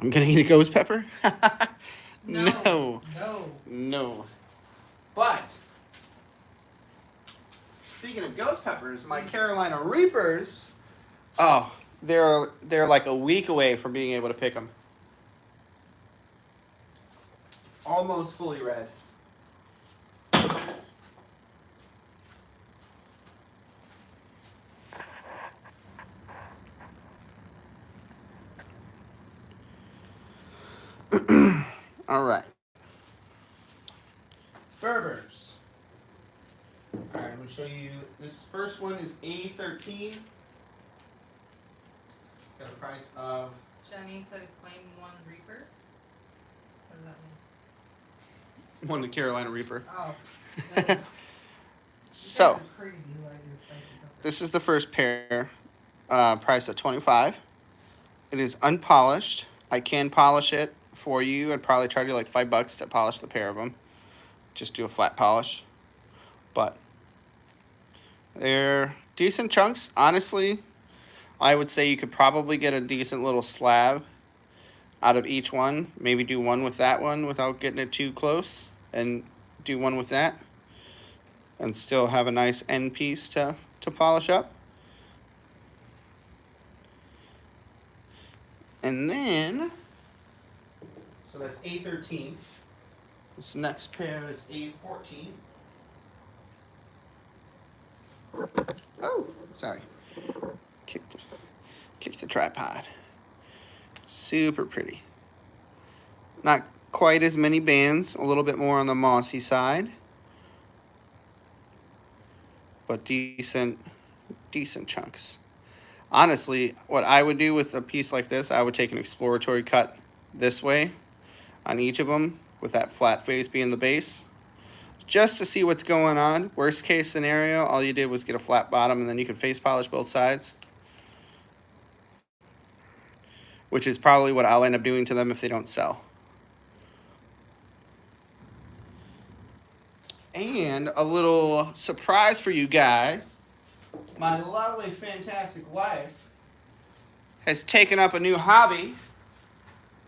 I'm going to eat a ghost pepper? No. But, speaking of ghost peppers, my Carolina Reapers, oh, they're like a week away from being able to pick them. Almost fully red. All right. Berbers. All right, I'm going to show you. This first one is A13. It's got a price of... Jenny said claim one Reaper. What does that mean? One, the Carolina Reaper. Oh. So, crazy, this is the first pair. Price of $25. It is unpolished. I can polish it for you. I'd probably charge you like $5 to polish the pair of them. Just do a flat polish. But they're decent chunks. Honestly, I would say you could probably get a decent little slab out of each one. Maybe do one with that one without getting it too close. And do one with that. And still have a nice end piece to polish up. And then, so that's A13. This next pair is A14. Oh, sorry. Kicked the tripod. Super pretty. Not quite as many bands, a little bit more on the mossy side. But decent chunks. Honestly, what I would do with a piece like this, I would take an exploratory cut this way on each of them with that flat face being the base. Just to see what's going on. Worst case scenario, all you did was get a flat bottom and then you could face polish both sides. Which is probably what I'll end up doing to them if they don't sell. And a little surprise for you guys. My lovely, fantastic wife has taken up a new hobby.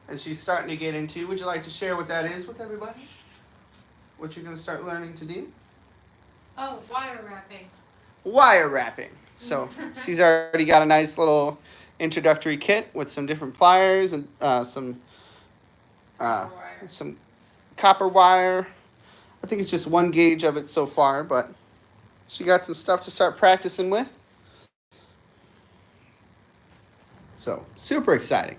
And she's starting to get into. Would you like to share what that is with everybody? What you're going to start learning to do? Oh, wire wrapping. Wire wrapping. So she's already got a nice little introductory kit with some different pliers and some copper wire. I think it's just 1 gauge of it so far, but she got some stuff to start practicing with. So, super exciting.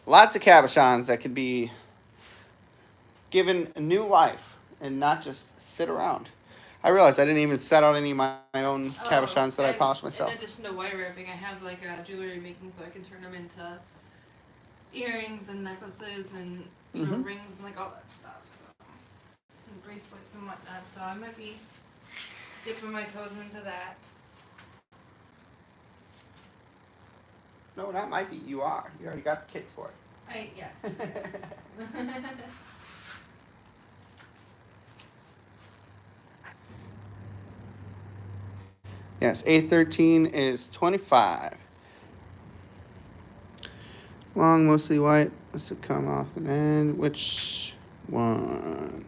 Lots of cabochons that could be given a new life and not just sit around. I realized I didn't even set out any of my own cabochons that I polished myself. In addition to wire wrapping, I have like a jewelry making so I can turn them into earrings and necklaces and you know, rings and like all that stuff. So. And bracelets and whatnot. So I might be dipping my toes into that. No, that might be. You are. You already got the kits for it. Yes. Yes, A13 is 25. Long, mostly white. This would come off the end. Which one?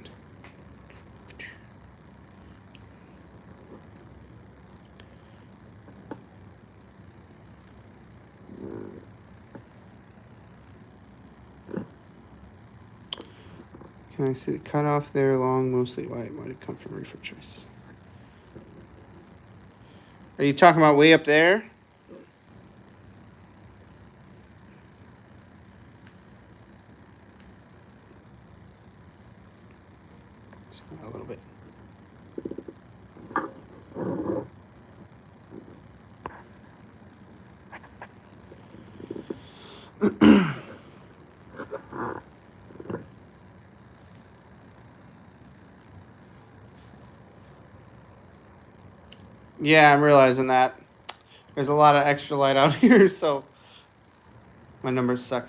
Can I see the cutoff there? Long, mostly white. Might have come from reefer choice. Are you talking about way up there? A little bit. Yeah, I'm realizing that. There's a lot of extra light out here, so my numbers suck.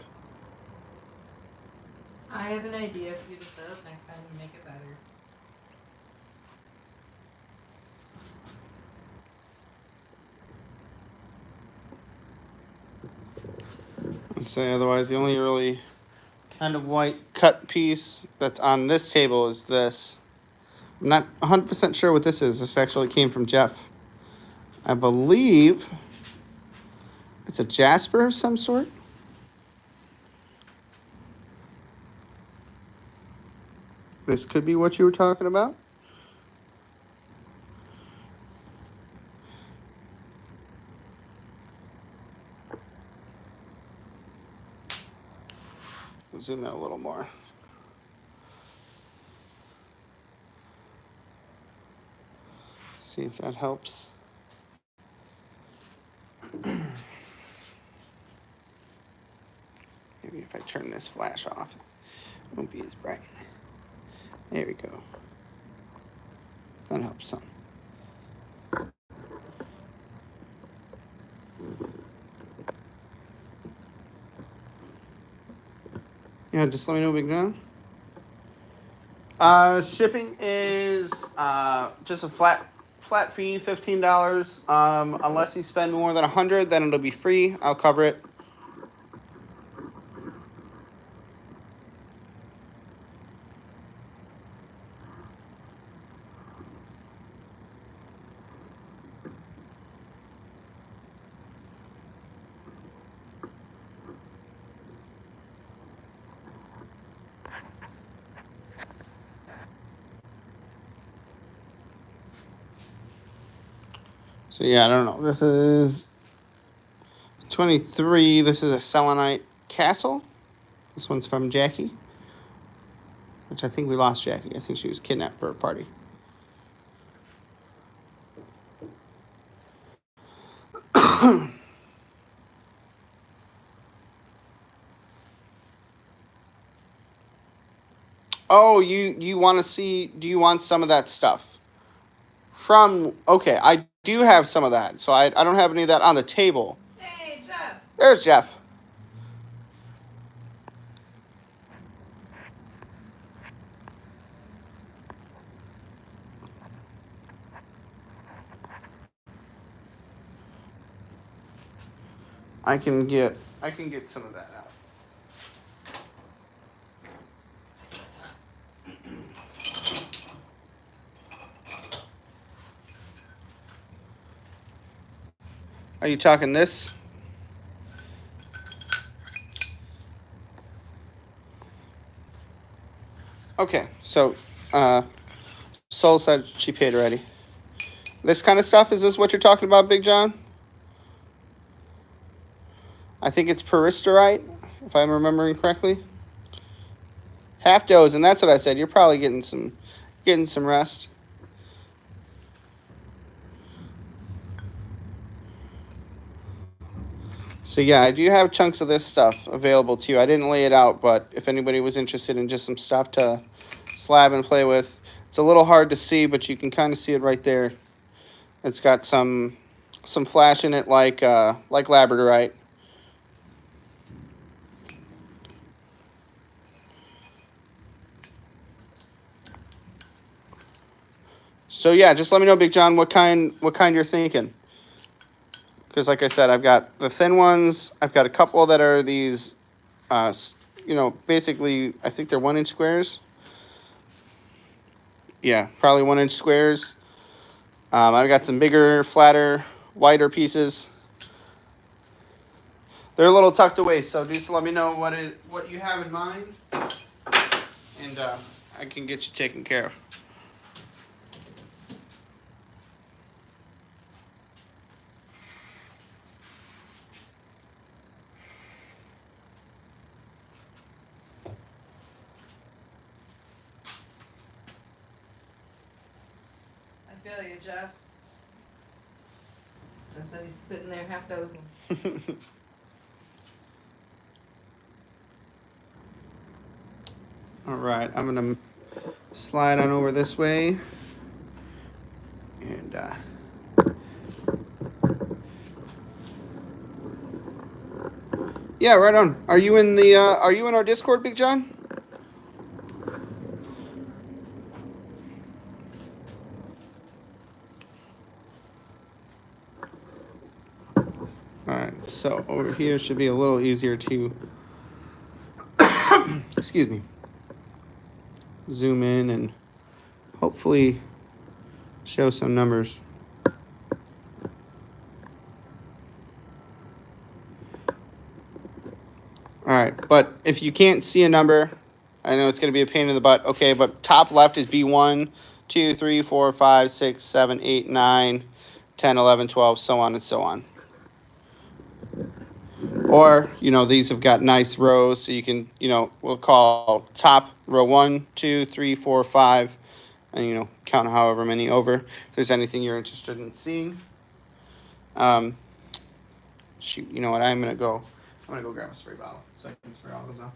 I have an idea for you to set up next time to make it better. I'd say otherwise, the only really kind of white cut piece that's on this table is this. I'm not 100% sure what this is. This actually came from Jeff. I believe it's a jasper of some sort. This could be what you were talking about. Zoom in a little more. See if that helps. Maybe if I turn this flash off, it won't be as bright. There we go. That helps some. Yeah, just let me know, Big John. Shipping is just a flat fee, $15. Unless you spend more than $100, then it'll be free. I'll cover it. So yeah, I don't know. This is 23. This is a selenite castle. This one's from Jackie, which I think we lost Jackie. I think she was kidnapped for a party. Oh, you want to see? Do you want some of that stuff? Okay, I do have some of that. So I don't have any of that on the table. Hey, Jeff. There's Jeff. I can get some of that out. Are you talking this? Okay, so Soul said she paid already. This kind of stuff, is this what you're talking about, Big John? I think it's peristerite, if I'm remembering correctly. Half dose, and that's what I said. You're probably getting some rest. So yeah, I do have chunks of this stuff available to you. I didn't lay it out, but if anybody was interested in just some stuff to slab and play with, it's a little hard to see, but you can kind of see it right there. It's got some flash in it, like labradorite. So yeah, just let me know, Big John, what kind you're thinking. Because like I said, I've got the thin ones. I've got a couple that are these, basically, I think they're 1 inch squares. Yeah, probably 1 inch squares. I've got some bigger, flatter, wider pieces. They're a little tucked away, so just let me know what you have in mind, and I can get you taken care of. I feel you, Jeff. Jeff said he's sitting there half dozing. All right, I'm gonna slide on over this way, and yeah, right on. Are you in the? Are you in our Discord, Big John? All right, so over here should be a little easier to, excuse me, zoom in and hopefully show some numbers. All right, but if you can't see a number, I know it's going to be a pain in the butt. Okay, but top left is B1, 2, 3, 4, 5, 6, 7, 8, 9, 10, 11, 12, so on and so on. Or, you know, these have got nice rows, so you can, you know, we'll call top row 1, 2, 3, 4, 5, and, you know, count however many over. If there's anything you're interested in seeing. Shoot, you know what, I'm going to go grab a spray bottle so I can spray all those off.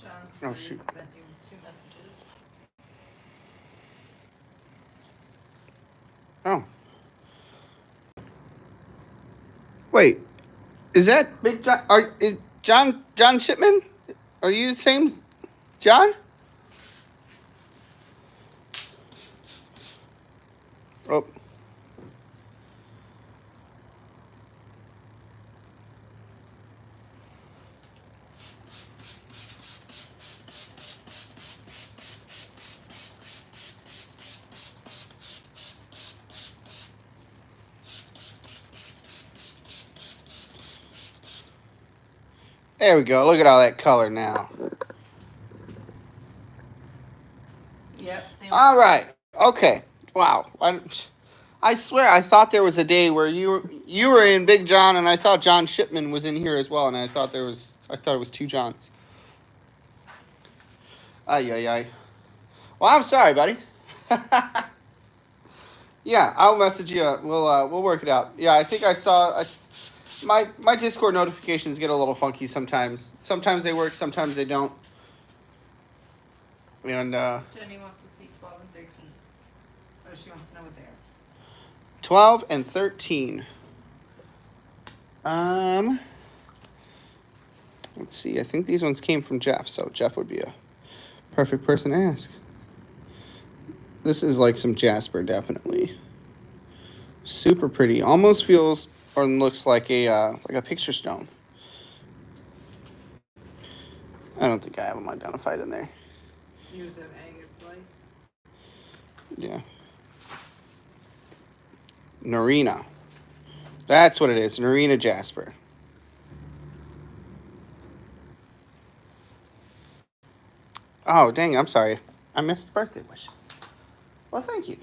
John Oh, said he shoot. sent you 2 messages. Oh. Wait, is that Big John? Is John Shipman? Are you the same John? Oh. There we go. Look at all that color now. Yep, same. All right. Okay. Wow. I swear I thought there was a day where you were in Big John and I thought John Shipman was in here as well, and I thought it was 2 Johns. Ay ay ay. Well, I'm sorry, buddy. Yeah, I'll message you. We'll work it out. Yeah, I think I saw my Discord notifications get a little funky sometimes. Sometimes they work, sometimes they don't. And Jenny wants to see 12 and 13. Oh, she wants to know what they are. 12 and 13. Let's see. I think these ones came from Jeff, so Jeff would be a perfect person to ask. This is like some Jasper, definitely. Super pretty. Almost feels or looks like a picture stone. I don't think I have them identified in there. Use an agate place. Yeah. Narina. That's what it is. Narina jasper. Oh, dang. I'm sorry. I missed birthday wishes. Well, thank you.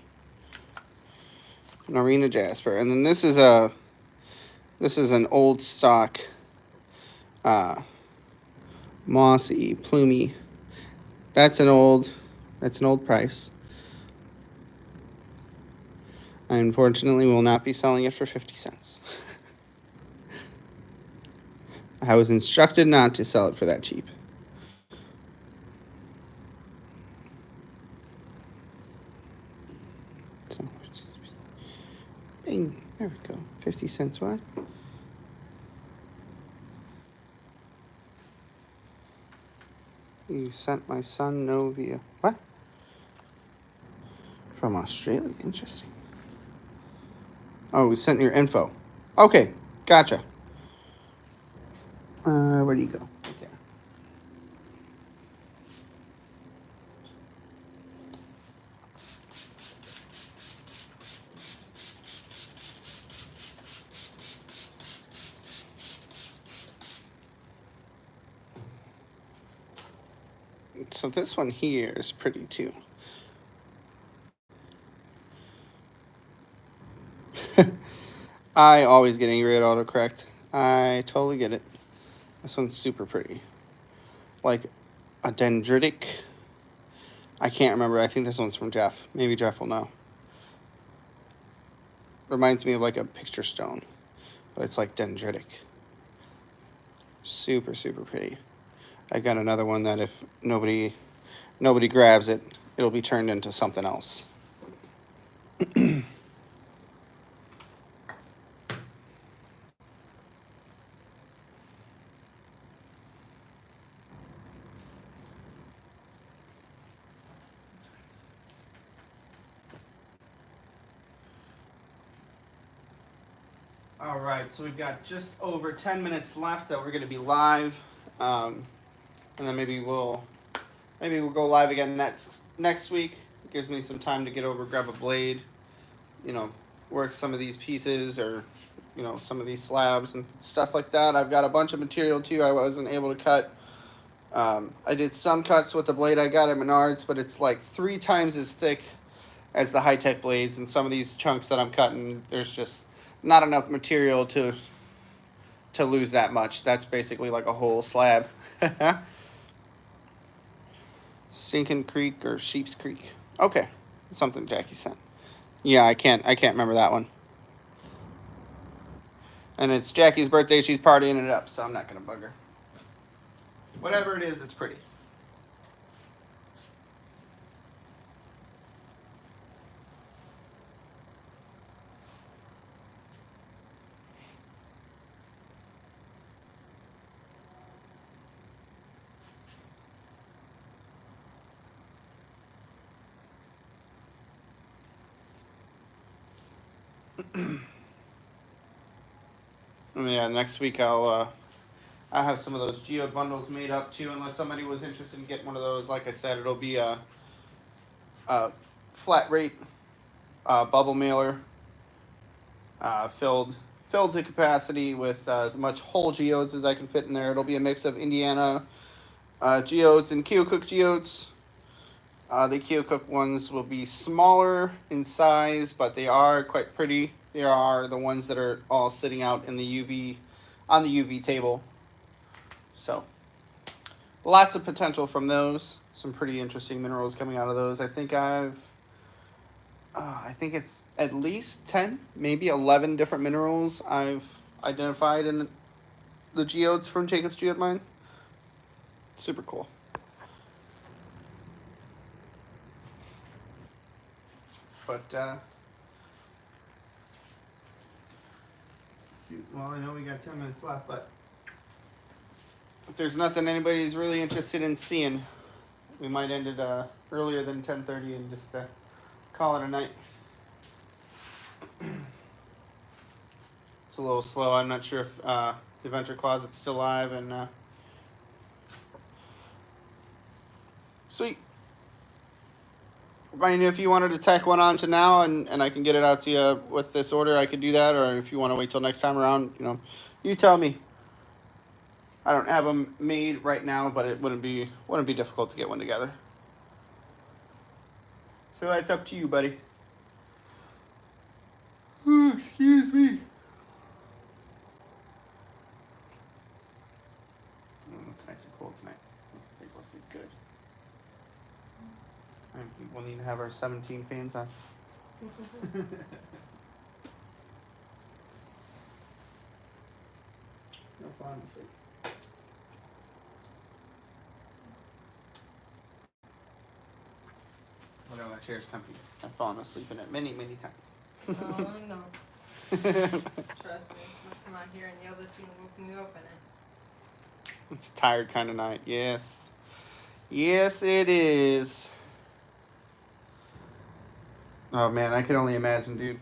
Narina jasper. And then this is an old stock mossy, plumy. That's an old price. I unfortunately will not be selling it for 50 cents. I was instructed not to sell it for that cheap. Bing, there we go. 50 cents, what? You sent my son no via. What? From Australia. Interesting. Oh, we sent your info. Okay, gotcha. Where do you go? Right there. So this one here is pretty too. I always get angry at autocorrect. I totally get it. This one's super pretty. Like a dendritic. I can't remember. I think this one's from Jeff. Maybe Jeff will know. Reminds me of like a picture stone, but it's like dendritic. Super, super pretty. I got another one that if nobody grabs it, it'll be turned into something else. All right, so we've got just over 10 minutes left that we're going to be live, and then maybe we'll go live again next week. It gives me some time to get over, grab a blade, work some of these pieces or some of these slabs and stuff like that. I've got a bunch of material too I wasn't able to cut. I did some cuts with the blade I got at Menards, but it's like 3 times as thick as the high-tech blades, and some of these chunks that I'm cutting, there's just not enough material to lose that much. That's basically like a whole slab. Sinking Creek or Sheep's Creek. Okay, something Jackie sent. Yeah, I can't remember that one. And it's Jackie's birthday. She's partying it up, so I'm not gonna bug her. Whatever it is, it's pretty. Yeah, next week I'll have some of those geode bundles made up too. Unless somebody was interested in getting one of those, like I said, it'll be a flat rate bubble mailer, filled to capacity with as much whole geodes as I can fit in there. It'll be a mix of Indiana geodes and Keokuk geodes. The Keokuk ones will be smaller in size, but they are quite pretty. They are the ones that are all sitting out in the UV, on the UV table. So, lots of potential from those. Some pretty interesting minerals coming out of those. I think it's at least 10, maybe 11 different minerals I've identified in the geodes from Jacob's Geode Mine. Super cool. But, well, I know we got 10 minutes left, but if there's nothing anybody's really interested in seeing, we might end it earlier than 10:30 and just call it a night. a little slow. I'm not sure if the Adventure Closet's still live. And sweet. I mean, if you wanted to tack one on to now and I can get it out to you with this order, I could do that. Or if you want to wait till next time around, you tell me. I don't have them made right now, but it wouldn't be difficult to get one together. So that's up to you, buddy. Ooh, excuse me. Oh, it's nice and cold tonight. I think we'll sleep good. I think we'll need to have our 17 fans on. No fun. Oh no, that chair's comfy. I've fallen asleep in it many, many times. Oh no. Trust me. I'll come out here and yell at you and woke me up in it. It's a tired kind of night. Yes. Yes, it is. Oh man, I can only imagine, dude.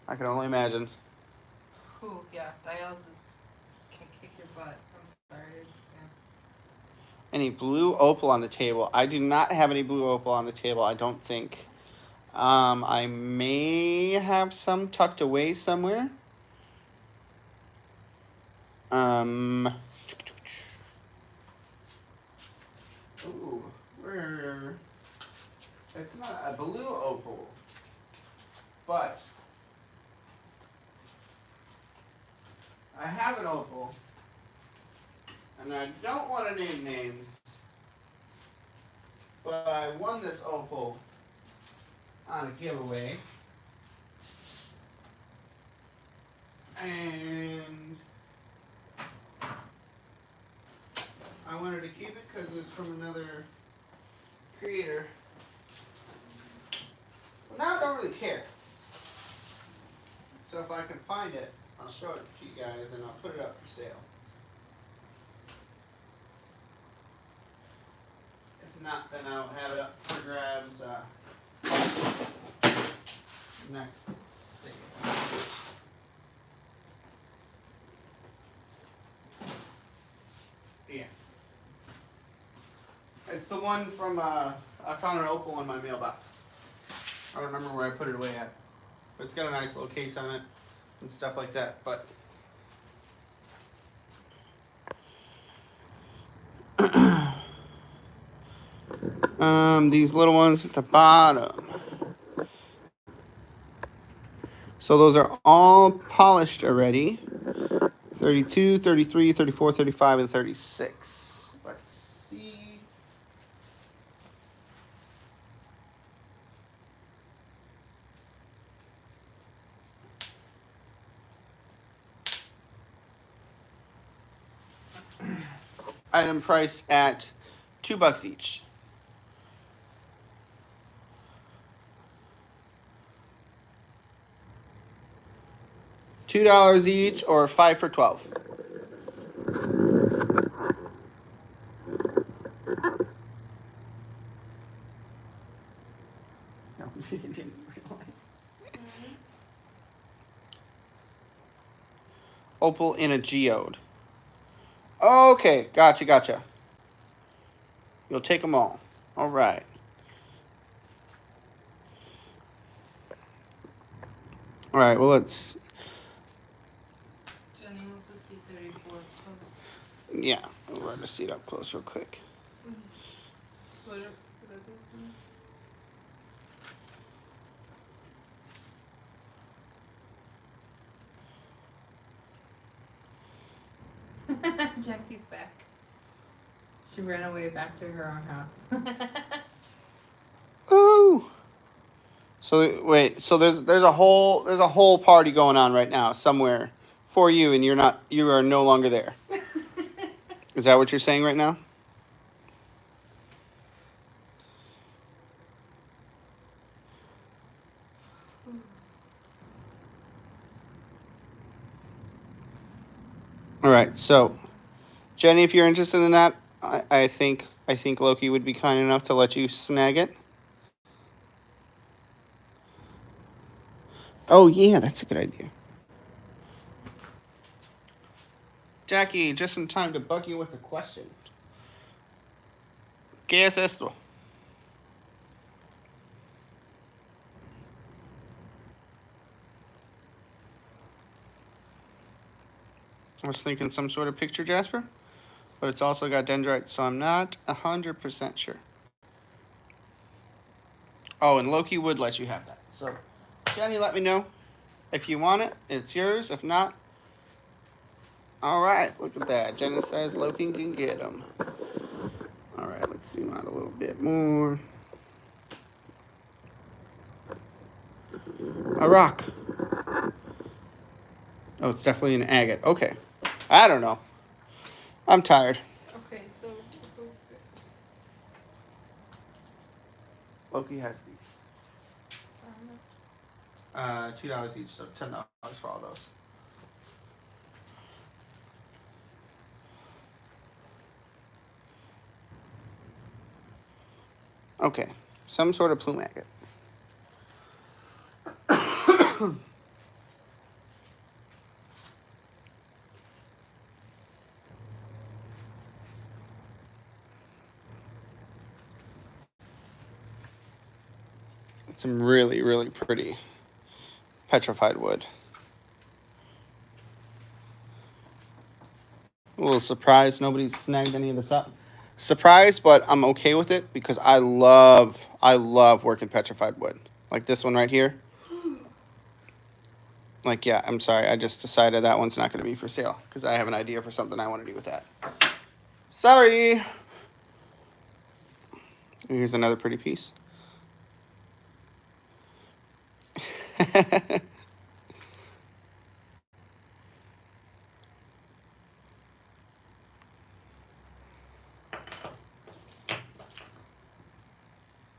I can only imagine. Ooh, yeah. Dialysis can kick your butt. I'm sorry. Yeah. Any blue opal on the table? I do not have any blue opal on the table, I don't think. I may have some tucked away somewhere. Ooh, where? It's not a blue opal, but I have an opal, and I don't want to name names, but I won this opal on a giveaway, and I wanted to keep it because it was from another creator. Well, now I don't really care. So if I can find it, I'll show it to you guys and I'll put it up for sale. If not, then I'll have it up for grabs next sale. Yeah. It's the one from, I found an opal in my mailbox. I don't remember where I put it away at. But it's got a nice little case on it and stuff like that. But these little ones at the bottom. So those are all polished already. 32, 33, 34, 35, and 36. Let's see. Item priced at $2 each. $2 each, or 5 for 12. No, you didn't realize. Mm-hmm. Opal in a geode. Okay, gotcha. You'll take them all. All right. All right, well, let's... Jenny wants to see 34 close. Yeah, I'll let her see it up close real quick. Twitter. Jackie's back. She ran away back to her own house. Ooh. So wait, so there's a whole party going on right now somewhere for you, and you are no longer there. Is that what you're saying right now? All right, so Jenny, if you're interested in that, I think Loki would be kind enough to let you snag it. Oh yeah, that's a good idea. Jackie, just in time to bug you with a question. ¿Qué es esto? I was thinking some sort of picture, Jasper, but it's also got dendrites, so I'm not 100% sure. Oh, and Loki would let you have that. So, Jenny, let me know if you want it. It's yours. If not, all right. Look at that. Jenny says Loki can get them. All right, let's zoom out a little bit more. A rock. Oh, it's definitely an agate. Okay. I don't know. I'm tired. Okay, so Loki has these. $2 each, so $10 for all those. Okay, some sort of plume agate. Some really, really pretty petrified wood. A little surprised nobody's snagged any of this up. Surprised, but I'm okay with it because I love working petrified wood. Like this one right here. Like, yeah, I'm sorry. I just decided that one's not going to be for sale because I have an idea for something I want to do with that. Sorry. Here's another pretty piece.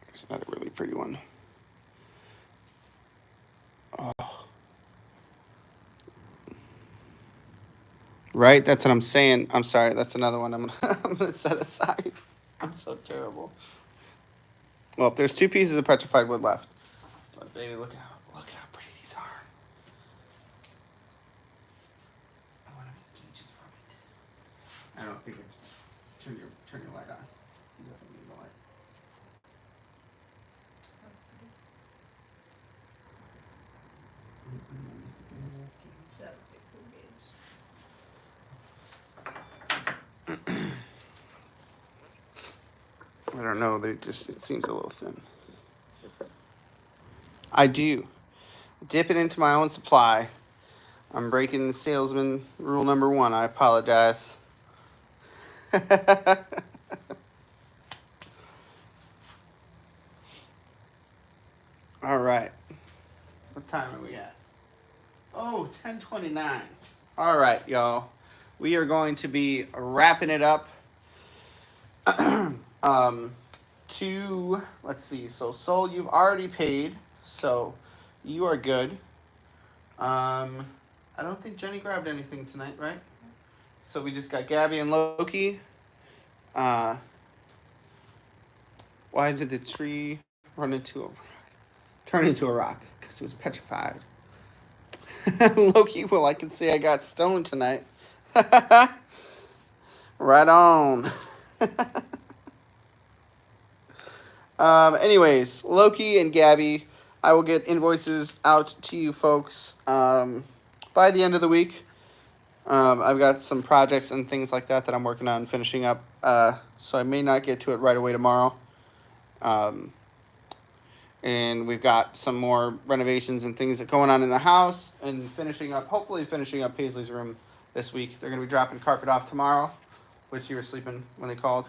Here's another really pretty one. Oh. Right? That's what I'm saying. I'm sorry. That's another one I'm gonna set aside. I'm so terrible. Well, there's 2 pieces of petrified wood left. But baby, look at how pretty these are. I want to make cages from it. I don't think it's turn your light on. You definitely need the light. that would be a cool gauge. I don't know. It seems a little thin. I do. Dip it into my own supply. I'm breaking the salesman rule number 1. I apologize. All right. What time are we at? Oh, 10:29. All right, y'all. We are going to be wrapping it up. Let's see. So, Soul, you've already paid, so you are good. I don't think Jenny grabbed anything tonight, right? So we just got Gabby and Loki. Why did the tree turn into a rock? Because it was petrified. Loki, well, I can say I got stoned tonight. Right on. Anyways, Loki and Gabby, I will get invoices out to you folks by the end of the week. I've got some projects and things like that I'm working on finishing up, so I may not get to it right away tomorrow. And we've got some more renovations and things that going on in the house and hopefully finishing up Paisley's room this week. They're going to be dropping carpet off tomorrow, which you were sleeping when they called.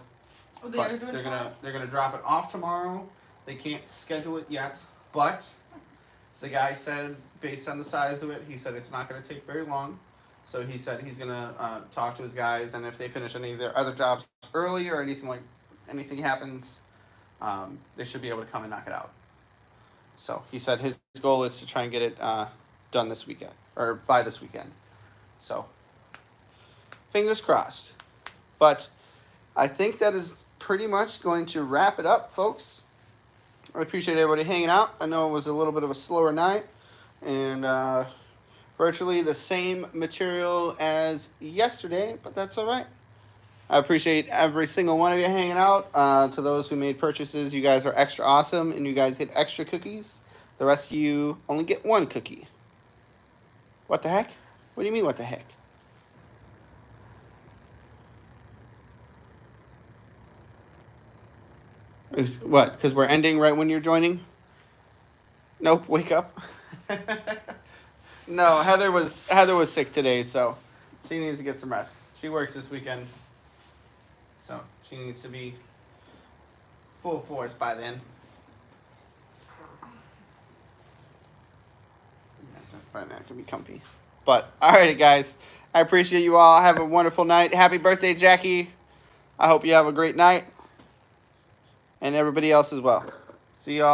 Oh, they are doing they're gonna drop it off tomorrow. They can't schedule it yet, but the guy said based on the size of it, he said it's not gonna take very long. So he said he's gonna talk to his guys, and if they finish any of their other jobs early or anything happens, they should be able to come and knock it out. So he said his goal is to try and get it done this weekend or by this weekend. So fingers crossed. But I think that is pretty much going to wrap it up, folks. I appreciate everybody hanging out. I know it was a little bit of a slower night, and virtually the same material as yesterday, but that's all right. I appreciate every single one of you hanging out. To those who made purchases, you guys are extra awesome, and you guys get extra cookies. The rest of you only get one cookie. What the heck? What do you mean, what the heck? What? Because we're ending right when you're joining? Nope, wake up. No, Heather was sick today, so she needs to get some rest. She works this weekend, so she needs to be full force by then. By then, it can be comfy. But alrighty, guys, I appreciate you all. Have a wonderful night. Happy birthday, Jackie. I hope you have a great night, and everybody else as well. See y'all.